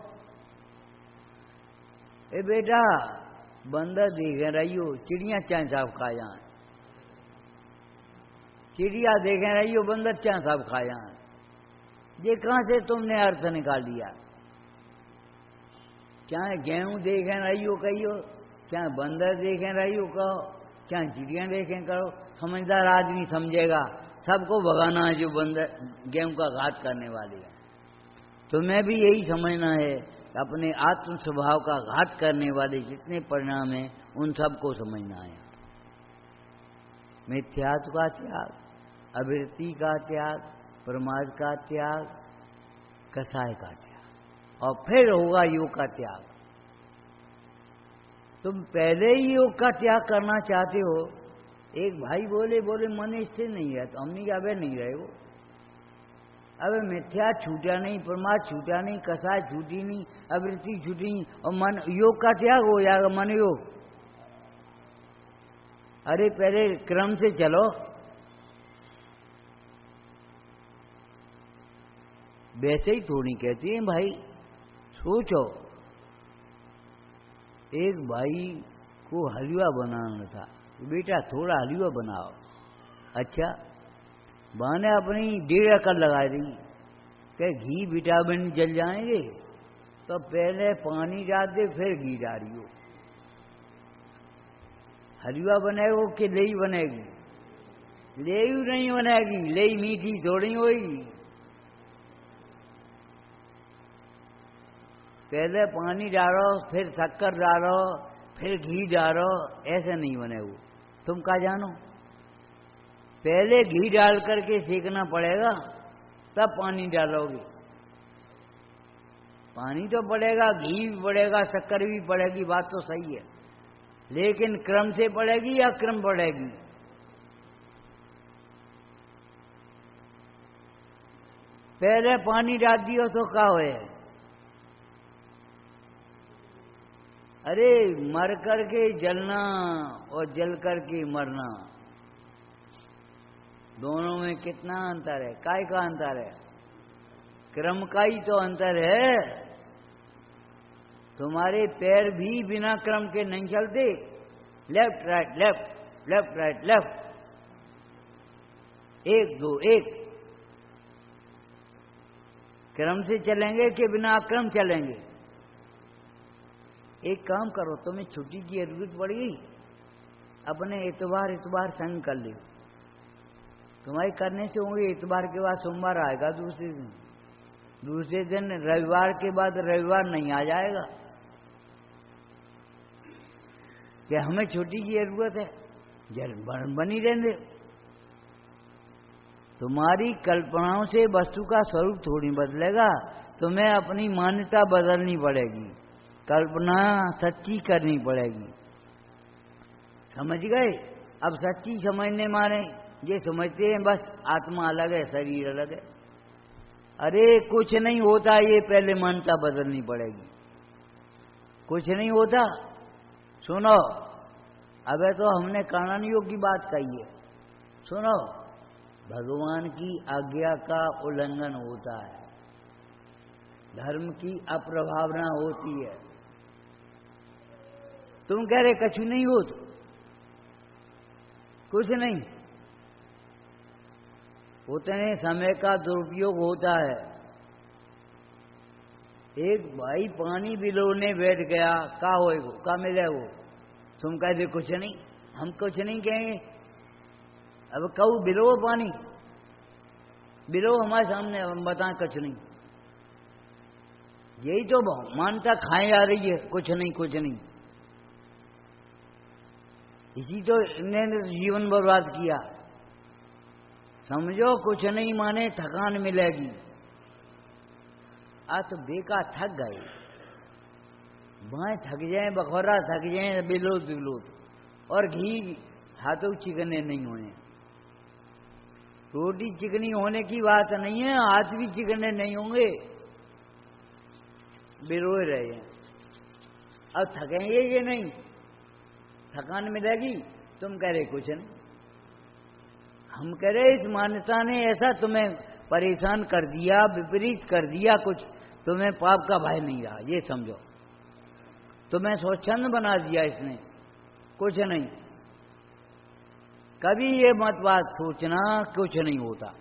ए बेटा, बंदर देखे रही हो, चिड़िया चाहे साफ खा जाए। चिड़िया देखे रही हो, बंदर चाहे साफ खा जाए। ये कहां से तुमने अर्थ निकाल लिया? चाहे गेहूं देखे रही हो कहियो, चाहे बंदर देखे रही हो कहो, चाहे चिड़िया देखें करो, समझदार आदमी समझेगा सबको भगाना है जो बंदर गेहूं का घात करने वाले है। तुम्हें भी यही समझना है, अपने आत्म स्वभाव का घात करने वाले जितने परिणाम हैं उन सबको समझना है। मिथ्यात्व का त्याग, अवृत्ति का त्याग, प्रमाद का त्याग, कसाय का त्याग, और फिर होगा योग का त्याग। तुम पहले ही योग का त्याग करना चाहते हो। एक भाई बोले मन स्थिर नहीं है, तो हमने क्या नहीं रहे वो। अब मिथ्या छूटा नहीं, प्रमाद छूटा नहीं, कसाय छूटी नहीं, अवृत्ति छूटी नहीं, और मन योग का त्याग हो जाएगा, मन योग। अरे पहले क्रम से चलो। वैसे ही थोड़ी कहती है भाई। सोचो, एक भाई को हलवा बनाना था, बेटा थोड़ा हलवा बनाओ। अच्छा, मैंने अपनी 1.5 एकड़ लगा दी कि घी विटामिन जल जाएंगे, तो पहले पानी डाल दे फिर घी डालियो। हलवा बनेगा कि लेई बनेगी? लेई नहीं बनेगी, लेई मीठी थोड़ी होगी। पहले पानी डालो, फिर शक्कर डालो, फिर घी डालो, ऐसे नहीं बने वो। तुम क्या जानो? पहले घी डाल करके सेकना पड़ेगा, तब पानी डालोगे। पानी तो पड़ेगा, घी भी पड़ेगा, शक्कर भी पड़ेगी, बात तो सही है, लेकिन क्रम से पड़ेगी या क्रम पड़ेगी? पहले पानी डाल दियो तो क्या होए? अरे मर करके जलना और जल करके मरना, दोनों में कितना अंतर है? काय का अंतर है? क्रम का ही तो अंतर है। तुम्हारे पैर भी बिना क्रम के नहीं चलते। Left right left, left right left, 1 2 1, क्रम से चलेंगे कि बिना अक्रम चलेंगे? एक काम करो, तुम्हें छुट्टी की जरूरत पड़ गई, अपने इतवार संग कर लो। तुम्हारे करने से होंगे, इतवार के बाद सोमवार आएगा, दूसरे दिन रविवार के बाद रविवार नहीं आ जाएगा। क्या हमें छुट्टी की जरूरत है? बनी रहने। तुम्हारी कल्पनाओं से वस्तु का स्वरूप थोड़ी बदलेगा, तुम्हें अपनी मान्यता बदलनी पड़ेगी, कल्पना सच्ची करनी पड़ेगी। समझ गए? अब सच्ची समझने माने ये समझते हैं बस आत्मा अलग है, शरीर अलग है। अरे कुछ नहीं होता, ये पहले मान्यता बदलनी पड़ेगी। कुछ नहीं होता। सुनो, अबे तो हमने कानून योग की बात कही है। सुनो, भगवान की आज्ञा का उल्लंघन होता है, धर्म की अप्रभावना होती है। तुम कह रहे कछु नहीं हो, तो कुछ नहीं, उतने समय का दुरुपयोग होता है। एक भाई पानी बिलोने बैठ गया, का होएगो, का मिले वो? तुम कह दे कुछ नहीं, हम कुछ नहीं कहेंगे। अब कहू बिलो पानी, बिलो हमारे सामने, हम बताएं कुछ नहीं। यही तो मान्यता खाए जा रही है, कुछ नहीं कुछ नहीं। इसी तो इन्होंने जीवन बर्बाद किया। समझो कुछ नहीं माने थकान मिलेगी। आज तो बेकार थक गए, बाएं थक जाए, बखौरा थक जाए, बिलोत बिलोत, और घी हाथों चिकने नहीं होने। रोटी चिकनी होने की बात नहीं है, हाथ भी चिकने नहीं होंगे, बिलोए रहे। अब थकेंगे ये नहीं, थकान मिलेगी। तुम कह रहे कुछ नहीं, हम कह रहे इस मान्यता ने ऐसा तुम्हें परेशान कर दिया, विपरीत कर दिया, कुछ तुम्हें पाप का भय नहीं रहा, ये समझो। तुम्हें स्वच्छंद बना दिया इसने, कुछ नहीं। कभी ये मत बात सोचना कुछ नहीं होता,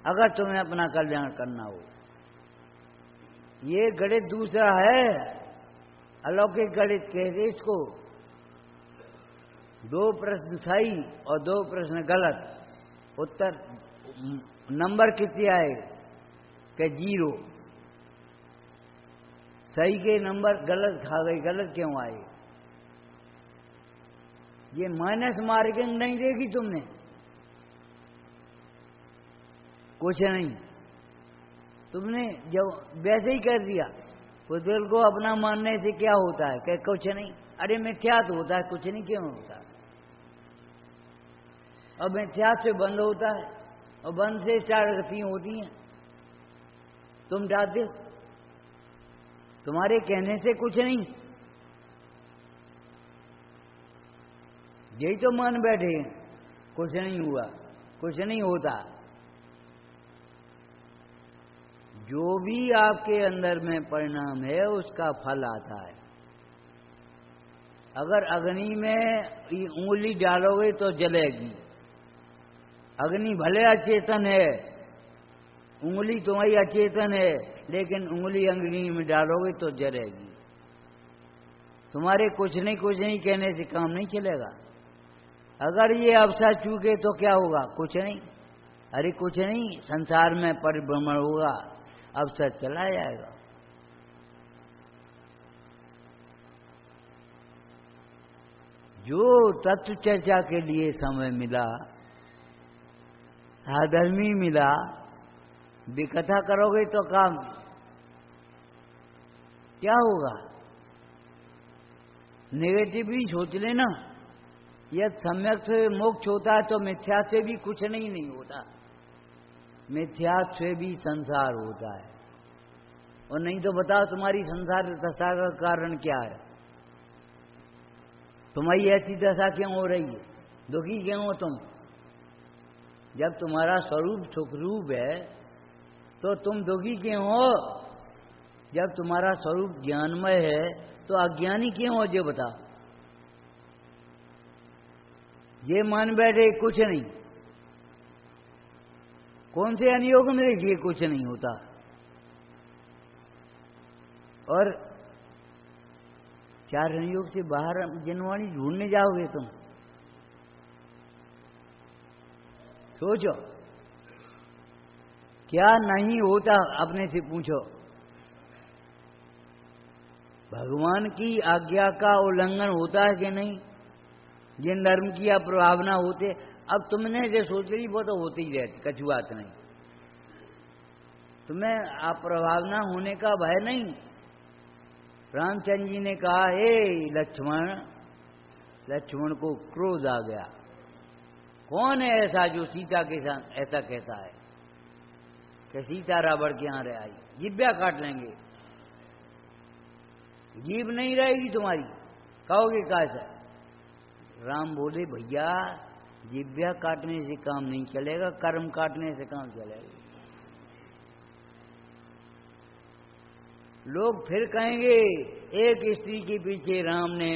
अगर तुम्हें अपना कल्याण करना हो। ये गणित दूसरा है, अलौकिक गणित कहते इसको। 2 प्रश्न सही और 2 प्रश्न गलत, उत्तर नंबर कितने आए? कि 0। सही के नंबर गलत खा गई, गलत क्यों आए? ये माइनस मार्किंग नहीं देखी तुमने? कुछ नहीं, तुमने जब वैसे ही कर दिया। तो दिल को अपना मानने से क्या होता है? कि कुछ नहीं। अरे मिथ्यात होता है, कुछ नहीं क्यों होता? और मिथ्यात से बंद होता है, और बंद से 4 गतियां होती हैं। तुम डालते हो, तुम्हारे कहने से कुछ नहीं, यही तो मान बैठे, कुछ नहीं हुआ, कुछ नहीं होता। जो भी आपके अंदर में परिणाम है उसका फल आता है। अगर अग्नि में उंगली डालोगे तो जलेगी। अग्नि भले अचेतन है, उंगली तुम्हारी अचेतन है, लेकिन उंगली अग्नि में डालोगे तो जलेगी। तुम्हारे कुछ नहीं कहने से काम नहीं चलेगा। अगर ये अवसर चूके तो क्या होगा? कुछ नहीं। अरे कुछ नहीं, संसार में परिभ्रमण होगा, अवसर चला जाएगा। जो तत्व चर्चा के लिए समय मिला, साधर्मी मिला, विकथा करोगे तो काम क्या होगा? नेगेटिव भी सोच लेना। यदि सम्यक से मोक्ष होता है तो मिथ्या से भी कुछ नहीं होता, मिथ्या से भी संसार होता है। और नहीं तो बताओ तुम्हारी संसार दशा का कारण क्या है? तुम्हारी ऐसी दशा क्यों हो रही है? दुखी क्यों हो तुम? जब तुम्हारा स्वरूप सुखरूप है तो तुम दुखी क्यों हो? जब तुम्हारा स्वरूप ज्ञानमय है तो अज्ञानी क्यों हो? ये बता। ये मान बैठे कुछ नहीं, कौन से अनुयोग में देखिए कुछ नहीं होता। और चार अनुयोग से बाहर जनवाणी ढूंढने जाओगे तुम? सोचो, क्या नहीं होता अपने से पूछो। भगवान की आज्ञा का उल्लंघन होता है कि नहीं? जिन धर्म की अप्रभावना होते, अब तुमने जो सोच रही वो तो होती ही रहती, कछु बात नहीं। तुम्हें अप्रभावना होने का भय नहीं। रामचंद्र जी ने कहा, हे लक्ष्मण, लक्ष्मण को क्रोध आ गया। कौन है ऐसा जो सीता के साथ ऐसा कहता है कि सीता रावण के यहां रह आई? जिब्या काट लेंगे, जीभ नहीं रहेगी तुम्हारी, कहोगे कैसा? राम बोले, भैया जिब्या काटने से काम नहीं चलेगा, कर्म काटने से काम चलेगा। लोग फिर कहेंगे एक स्त्री के पीछे राम ने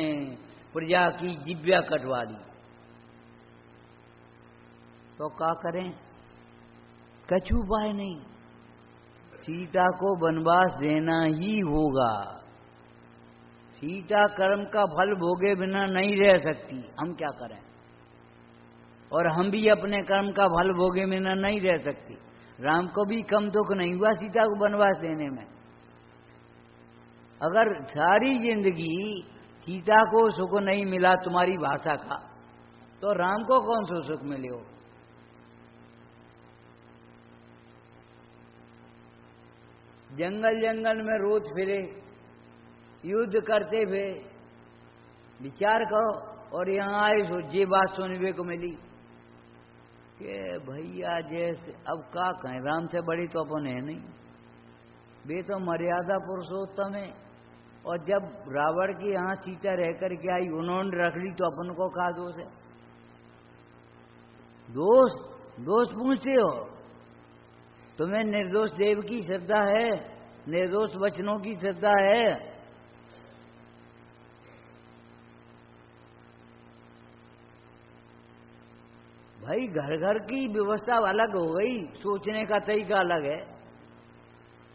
प्रजा की जिब्या कटवा ली, तो क्या करें? कछु उपाय नहीं, सीता को वनवास देना ही होगा। सीता कर्म का फल भोगे बिना नहीं रह सकती, हम क्या करें? और हम भी अपने कर्म का फल भोगे बिना नहीं रह सकती। राम को भी कम दुख नहीं हुआ सीता को वनवास देने में। अगर सारी जिंदगी सीता को सुख नहीं मिला तुम्हारी भाषा का, तो राम को कौन सा सुख मिले हो? जंगल जंगल में रोज फिरे, युद्ध करते हुए, विचार करो। और यहाँ आए सो ये बात सुनने को मिली कि भैया जैसे, अब क्या कहें, राम से बड़ी तो अपन है नहीं, वे तो मर्यादा पुरुषोत्तम है। और जब रावण की यहाँ सीता रह करके आई, उन्होंने रख ली, तो अपन को क्या दोष है? दोष पूछते हो? तुम्हें निर्दोष देव की श्रद्धा है, निर्दोष वचनों की श्रद्धा है। भाई घर घर की व्यवस्था अलग हो गई, सोचने का तरीका अलग है।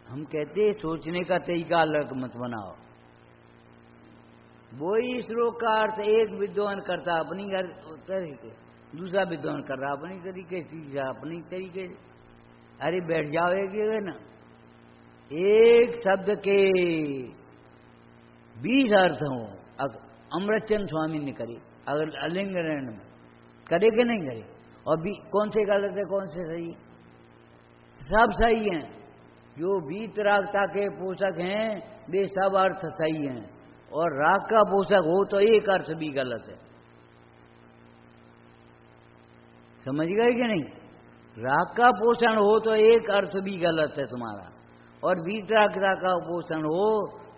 हम कहते हैं सोचने का तरीका अलग मत बनाओ। वो ही श्लोक का अर्थ एक विद्वान करता अपनी तरीके, दूसरा विद्वान कर रहा अपनी तरीके, तीसरा अपनी तरीके से। अरे बैठ जाओ एक जगह ना, एक शब्द के 20 अर्थ हो। अमृतचंद स्वामी ने करे, अगर अलिंगरण में करे कि नहीं करे? और भी कौन से गलत है कौन से सही? सब सही हैं। जो वीतरागता के पोषक हैं वे सब अर्थ सही हैं, और राग का पोषक हो तो एक अर्थ भी गलत है। समझ गए कि नहीं? राग का पोषण हो तो एक अर्थ भी गलत है तुम्हारा, और वीतरागता का पोषण हो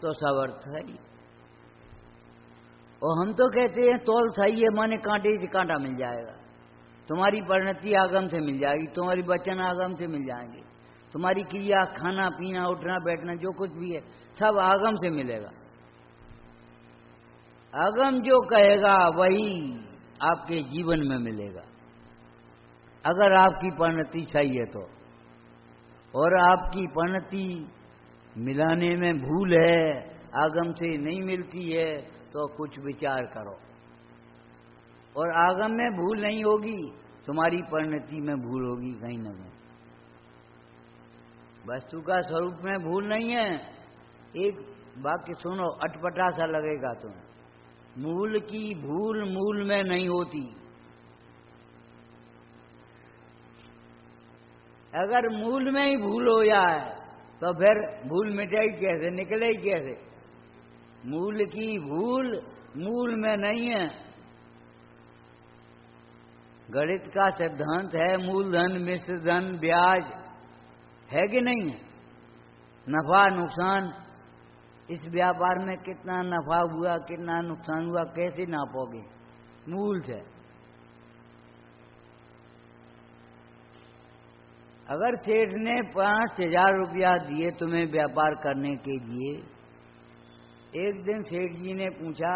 तो सब अर्थ है। और हम तो कहते हैं तौल सही है, माने कांटे से कांटा मिल जाएगा। तुम्हारी परिणति आगम से मिल जाएगी, तुम्हारी वचन आगम से मिल जाएंगे, तुम्हारी क्रिया, खाना पीना, उठना बैठना, जो कुछ भी है सब आगम से मिलेगा। आगम जो कहेगा वही आपके जीवन में मिलेगा, अगर आपकी परिणति सही है तो। और आपकी परिणति मिलाने में भूल है, आगम से नहीं मिलती है, तो कुछ विचार करो। और आगम में भूल नहीं होगी, तुम्हारी परिणति में भूल होगी कहीं न कहीं। वस्तु का स्वरूप में भूल नहीं है। एक वाक्य सुनो, अटपटा सा लगेगा तुम्हें। मूल की भूल मूल में नहीं होती। अगर मूल में ही भूल हो जाए तो फिर भूल मिटाई कैसे, निकले ही कैसे? मूल की भूल मूल में नहीं है। गणित का सिद्धांत है मूलधन मिश्र धन ब्याज, है कि नहीं है? नफा नुकसान, इस व्यापार में कितना नफा हुआ कितना नुकसान हुआ कैसे नापोगे? मूल से। अगर सेठ ने 5,000 रुपया दिए तुम्हें व्यापार करने के लिए, एक दिन सेठ जी ने पूछा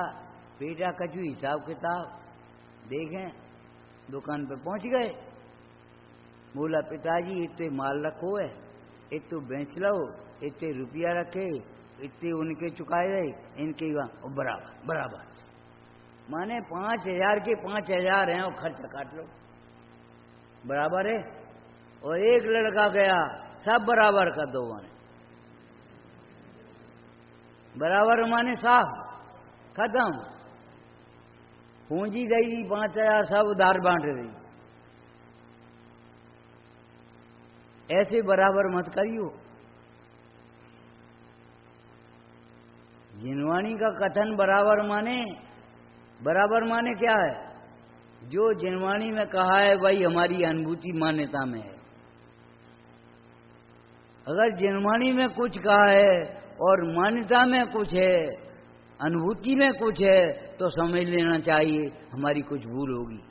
बेटा कछु हिसाब किताब देखें, दुकान पर पहुंच गए। बोला पिताजी इतने माल रखो है, इतने बेच लो, इतने रुपया रखे, इतने उनके चुकाए गए, इनके बराबर बराबर, माने 5,000 के 5,000 हैं और खर्चा काट लो, बराबर है। और एक लड़का गया सब बराबर कर दो, माने बराबर माने साफ खत्म, पूंजी गई 5,000 सब उधार बांट रही। ऐसे बराबर मत करियो। जिनवाणी का कथन बराबर माने क्या है? जो जिनवाणी में कहा है वही हमारी अनुभूति मान्यता में है। अगर जिनवाणी में कुछ कहा है और मान्यता में कुछ है, अनुभूति में कुछ है, तो समझ लेना चाहिए हमारी कुछ भूल होगी।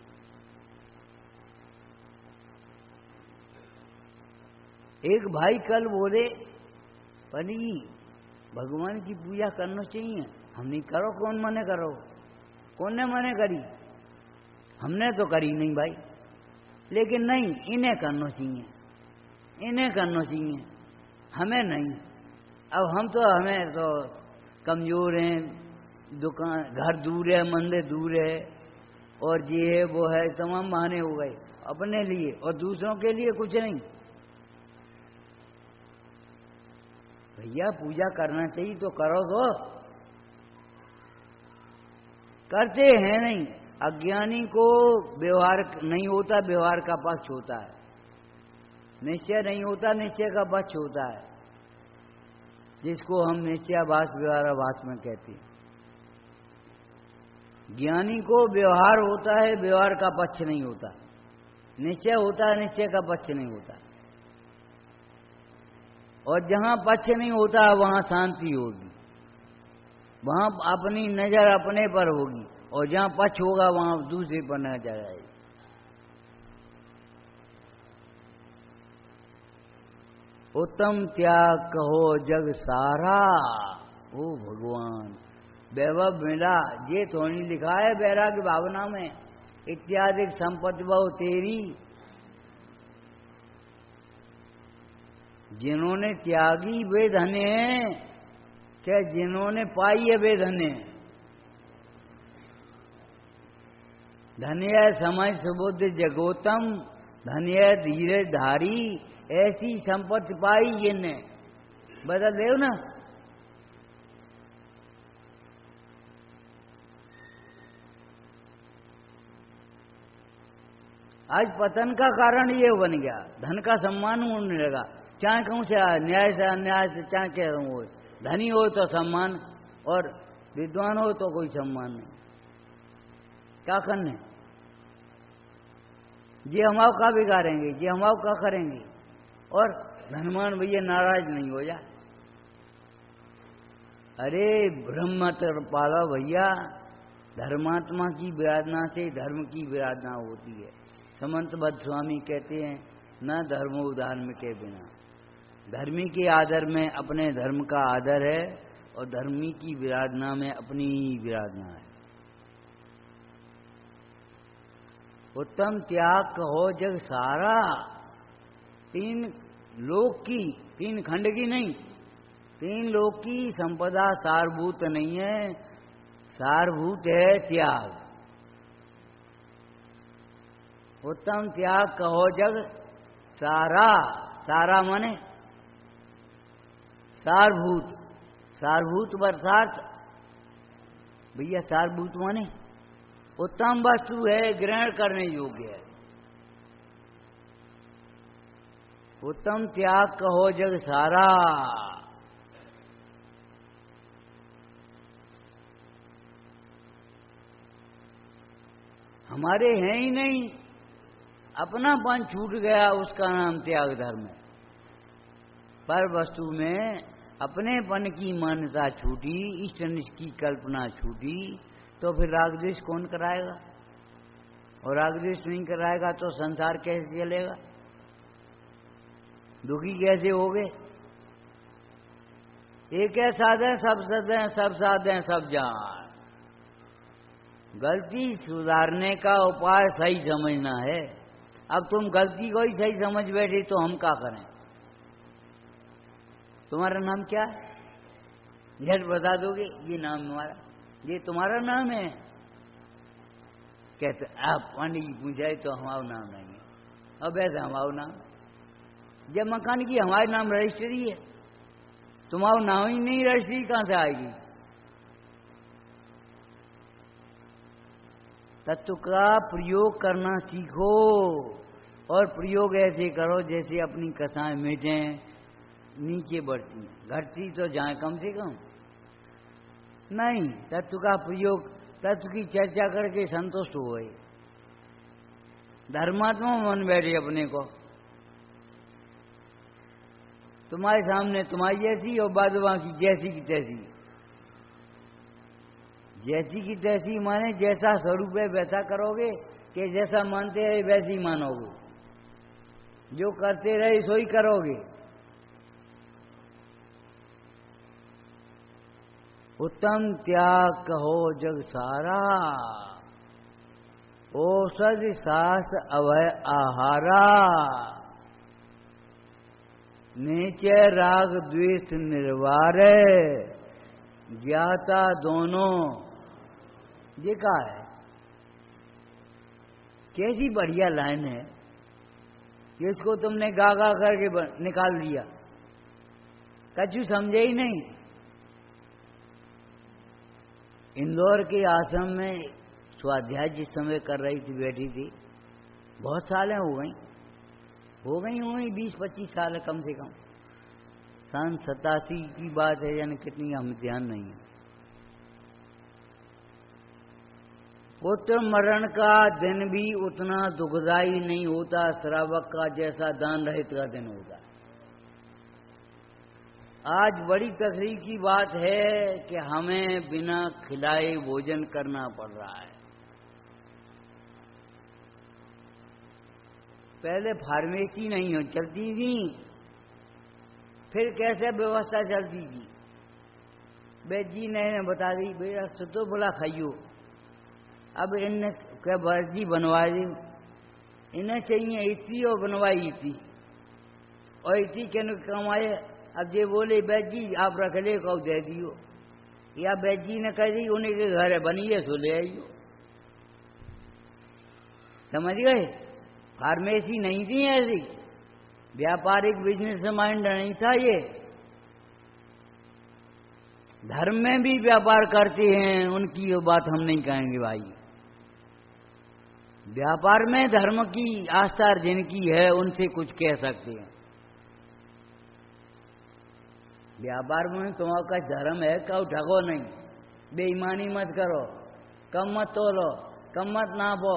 एक भाई कल बोले पंडित जी भगवान की पूजा करना चाहिए, हमने करो, कौन मने करो, कौन ने मने करी? हमने तो करी नहीं भाई, लेकिन नहीं इन्हें करना चाहिए, इन्हें करना चाहिए, हमें नहीं। अब हमें तो कमजोर हैं, दुकान घर दूर है, मंदिर दूर है, और ये है वो है, तमाम बहाने हो गए अपने लिए और दूसरों के लिए कुछ नहीं। भैया पूजा करना चाहिए तो करो, तो करते हैं नहीं। अज्ञानी को व्यवहार नहीं होता, व्यवहार का पक्ष होता है, निश्चय नहीं होता, निश्चय का पक्ष होता है, जिसको हम निश्चयाभास व्यवहाराभास में कहते हैं। ज्ञानी को व्यवहार होता है, व्यवहार का पक्ष नहीं होता, निश्चय होता है, निश्चय का पक्ष नहीं होता। और जहां पक्ष नहीं होता वहां शांति होगी, वहां अपनी नजर अपने पर होगी, और जहां पक्ष होगा वहां दूसरे पर नजर आएगी। उत्तम त्याग कहो जग सारा, ओ भगवान वैभव मिला, ये थोड़ी लिखा है वैराग्य भावना में, इत्यादि संपत्ति बहु तेरी। जिन्होंने त्यागी वे धन्य हैं, क्या जिन्होंने पाई है वे धन्य हैं। धन्य है समझ सुबुद्ध जगोतम, धन्य है धीरज धारी, ऐसी संपत्ति पाई जिनने। बदल देव ना, आज पतन का कारण ये बन गया, धन का सम्मान होने लगा, चाहे कहूं से न्याय से अन्याय से, चाहे कह रहा हूं, धनी हो तो सम्मान और विद्वान हो तो कोई सम्मान नहीं। क्या करने? ये हमाओ का बिगाड़ेंगे, ये हमाओ का करेंगे, और धनवान भैया नाराज नहीं हो जा। अरे ब्रह्म पाला भैया, धर्मात्मा की विराधना से धर्म की विराधना होती है। समंत बद्ध स्वामी कहते हैं न धर्मो धार्म के बिना। धर्मी के आदर में अपने धर्म का आदर है, और धर्मी की विराधना में अपनी विराधना है। उत्तम त्याग कहो जग सारा, तीन लोक की, तीन खंड की नहीं, तीन लोक की संपदा सारभूत नहीं है, सारभूत है त्याग। उत्तम त्याग कहो जग सारा, सारा माने सारभूत, सारभूत अर्थात भैया सारभूत माने उत्तम वस्तु है, ग्रहण करने योग्य है। उत्तम त्याग कहो जग सारा। हमारे हैं ही नहीं, अपनापन छूट गया, उसका नाम त्याग धर्म है। पर वस्तु में अपनेपन की मान्यता छूटी, इष्ट अनिष्ट की कल्पना छूटी, तो फिर राग द्वेष कौन कराएगा? और राग द्वेष नहीं कराएगा तो संसार कैसे चलेगा? दुखी कैसे होगे? एक है साधे सब सदे, सब साधे सब जान। गलती सुधारने का उपाय सही समझना है। अब तुम गलती को ही सही समझ बैठे तो हम क्या करें? तुम्हारा नाम क्या है? झट बता दोगे ये नाम हमारा, ये तुम्हारा नाम है? कहते आप पांडे जी पूछाए तो हमारा नाम नहीं है। अब ऐसा हमारा नाम, जब मकान की हमारे नाम रजिस्ट्री है, तुम्हारा नाम ही नहीं, रजिस्ट्री कहां से आएगी? तत्व का प्रयोग करना सीखो, और प्रयोग ऐसे करो जैसे अपनी कथाएं मीठे नीचे बढ़ती, घटती तो जाए कम से कम नहीं। तत्व का प्रयोग, तत्व की चर्चा करके संतुष्ट हो गए, धर्मात्मा मन बैठे अपने को। तुम्हारे सामने तुम्हारी जैसी और बादवा की जैसी की तैसी। जैसी की तैसी माने जैसा स्वरूप है वैसा करोगे, कि जैसा मानते रहे वैसे ही मानोगे, जो करते रहे सो ही करोगे। उत्तम त्याग कहो जग सारा, औषध सास अभय आहारा। नीचे राग द्वेष निर्वारे, ज्ञाता दोनों। ये क्या है? कैसी बढ़िया लाइन है, इसको तुमने गा गा करके निकाल दिया, कछु समझे ही नहीं। इंदौर के आश्रम में स्वाध्याय जिस समय कर रही थी, बैठी थी, बहुत सालें हो गई होंगी 20-25 साल कम से कम। सन 87 की बात है, यानी कितनी हमें ध्यान नहीं है। पुत्र मरण का दिन भी उतना दुखदायी नहीं होता श्रावक का जैसा दान रहित का दिन होता। आज बड़ी तकलीफ की बात है कि हमें बिना खिलाए भोजन करना पड़ रहा है। पहले फार्मेसी नहीं चलती थी, फिर कैसे व्यवस्था चलती थी? वैद्य जी ने बता दी बेटा तो बोला खाइयो। अब इनने क्या वर्जी बनवा दी, इन्हें चाहिए इतनी और बनवाई थी, और इतनी के कमाए। अब ये बोले वैद्य जी आप रख ले कहो दे दियो, या वैद्य जी ने कह दी उन्हीं के घर बनी है सो ले आइयो। समझ गए? फार्मेसी नहीं थी ऐसी, व्यापारिक बिजनेस माइंड नहीं था ये। धर्म में भी व्यापार करते हैं, उनकी वो बात हम नहीं कहेंगे भाई। व्यापार में धर्म की आस्था जिनकी है उनसे कुछ कह सकते हैं। व्यापार में तुम्हारा धर्म है, कहो ठगो नहीं, बेईमानी मत करो, कम मत तोलो, कम मत नापो।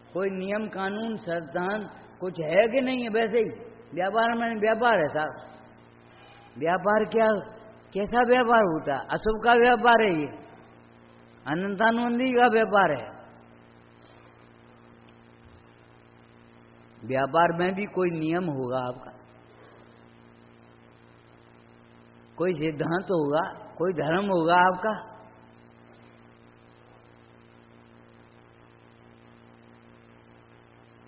कोई नियम कानून सिद्धांत कुछ है कि नहीं है? वैसे ही व्यापार में व्यापार है साहब। व्यापार क्या, कैसा व्यापार होता है? अशुभ का व्यापार है ये, अनंतानंदी का व्यापार है। व्यापार में भी कोई नियम होगा आपका, कोई सिद्धांत होगा, कोई धर्म होगा आपका।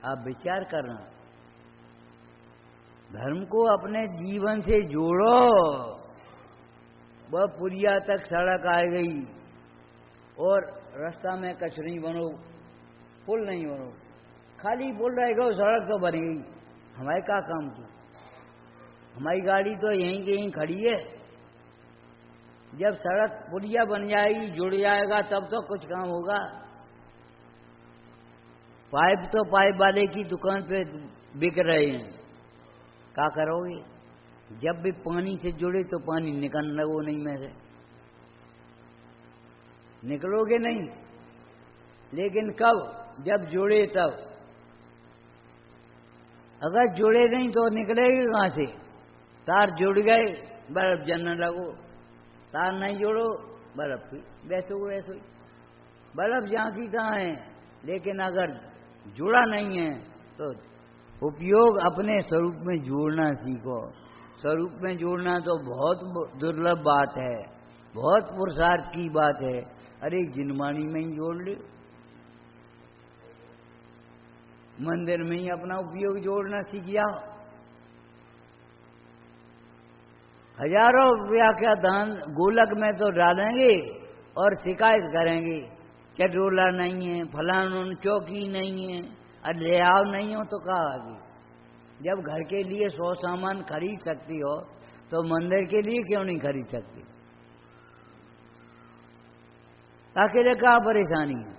आप विचार करना, धर्म को अपने जीवन से जोड़ो। वह पुरिया तक सड़क आ गई और रास्ता में कचरा नहीं बनो, पुल नहीं बनो, खाली पुल रहेगा, सड़क तो बन गई। हमारे क्या काम की? हमारी गाड़ी तो यहीं के यहीं खड़ी है, जब सड़क पुलिया बन जाएगी, जुड़ जाएगा, तब तो कुछ काम होगा। पाइप तो पाइप वाले की दुकान पे बिक रहे हैं, क्या करोगे? जब भी पानी से जुड़े तो पानी निकलना वो नहीं, में से निकलोगे नहीं। लेकिन कब? जब जुड़े तब। अगर जुड़े नहीं तो निकलेगी कहां से? तार जुड़ गए, बर्फ जलने लगो। तार नहीं जोड़ो, बर्फ वैसे हो वैसे ही। बर्फ जहाँ की कहाँ है, लेकिन अगर जुड़ा नहीं है तो उपयोग अपने स्वरूप में जोड़ना सीखो। स्वरूप में जोड़ना तो बहुत दुर्लभ बात है, बहुत पुरुषार्थ की बात है। अरे जिनवाणी में ही जोड़ ले, मंदिर में ही अपना उपयोग जोड़ना सीख जाओ। हजारों रुपया का दान गोलक में तो डालेंगे और शिकायत करेंगे, चटोला नहीं है, फलाना चौकी नहीं है, और ले आओ नहीं हो तो कहा आगे। जब घर के लिए 100 सामान खरीद सकती हो तो मंदिर के लिए क्यों नहीं खरीद सकती? आखिर क्या परेशानी है?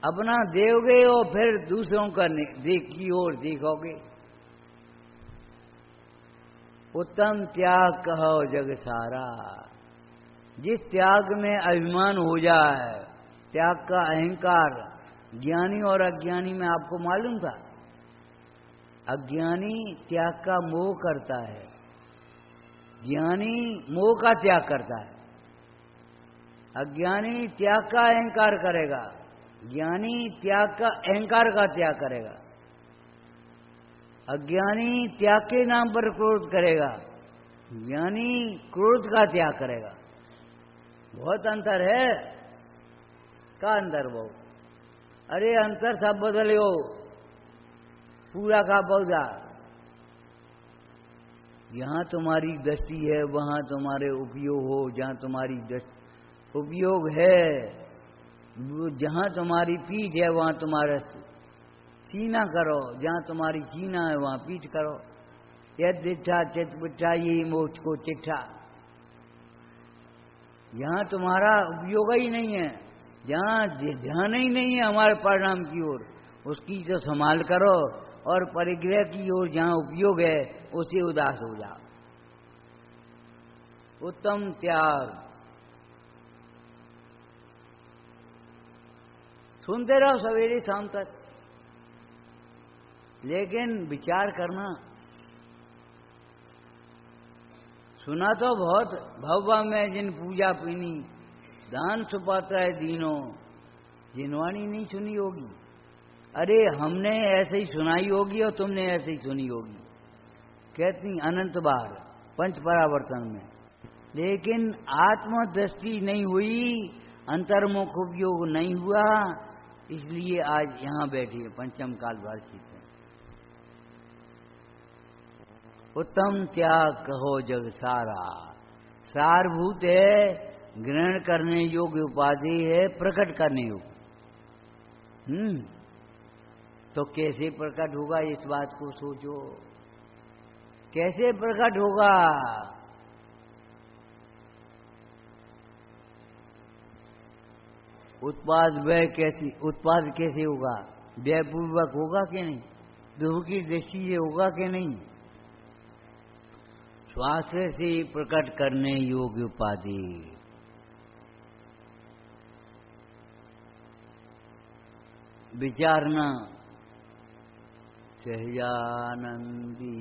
अपना दोगे और फिर दूसरों का की ओर देखोगे। उत्तम त्याग कहो जग सारा। जिस त्याग में अभिमान हो जाए, त्याग का अहंकार, ज्ञानी और अज्ञानी में आपको मालूम था? अज्ञानी त्याग का मोह करता है, ज्ञानी मोह का त्याग करता है। अज्ञानी त्याग का अहंकार करेगा, ज्ञानी त्याग का अहंकार का त्याग करेगा। अज्ञानी त्याग के नाम पर क्रोध करेगा, ज्ञानी क्रोध का त्याग करेगा। बहुत अंतर है। का अंतर वो? अरे अंतर सब बदले हो, पूरा का पौधा। यहां तुम्हारी दृष्टि है वहां तुम्हारे उपयोग हो, जहां तुम्हारी उपयोग है, जहां तुम्हारी पीठ है वहां तुम्हारा सीना करो, जहां तुम्हारी सीना है वहां पीठ करो। यह चिट्ठा चित पिट्ठा ये मोक्ष को चिट्ठा। जहां तुम्हारा उपयोग ही नहीं है, जहां ध्यान ही नहीं है हमारे परिणाम की ओर, उसकी तो संभाल करो, और परिग्रह की ओर जहां उपयोग है उसे उदास हो जाओ। उत्तम त्याग। सुनते रहो सवेरे शाम तक, लेकिन विचार करना। सुना तो बहुत, भव्वा में जिन पूजा पीनी, दान छुपाता है दीनों, जिनवाणी नहीं सुनी होगी। अरे हमने ऐसे ही सुनाई होगी और तुमने ऐसे ही सुनी होगी, कहती अनंत बार पंच परावर्तन में, लेकिन आत्मदृष्टि नहीं हुई, अंतर्मुख उपयोग नहीं हुआ, इसलिए आज यहां बैठी है पंचम काल वार्षिक है। उत्तम त्याग कहो जग सारा। सारभूत है, ग्रहण करने योग्य उपाधि है, प्रकट करने योग्य। तो कैसे प्रकट होगा, इस बात को सोचो। कैसे प्रकट होगा? उत्पाद कैसे होगा? व्ययपूर्वक होगा कि नहीं? ध्रुव की दृष्टि से होगा कि नहीं? श्वास से प्रकट करने योग्य उपाधि। विचारना सहजानंदी।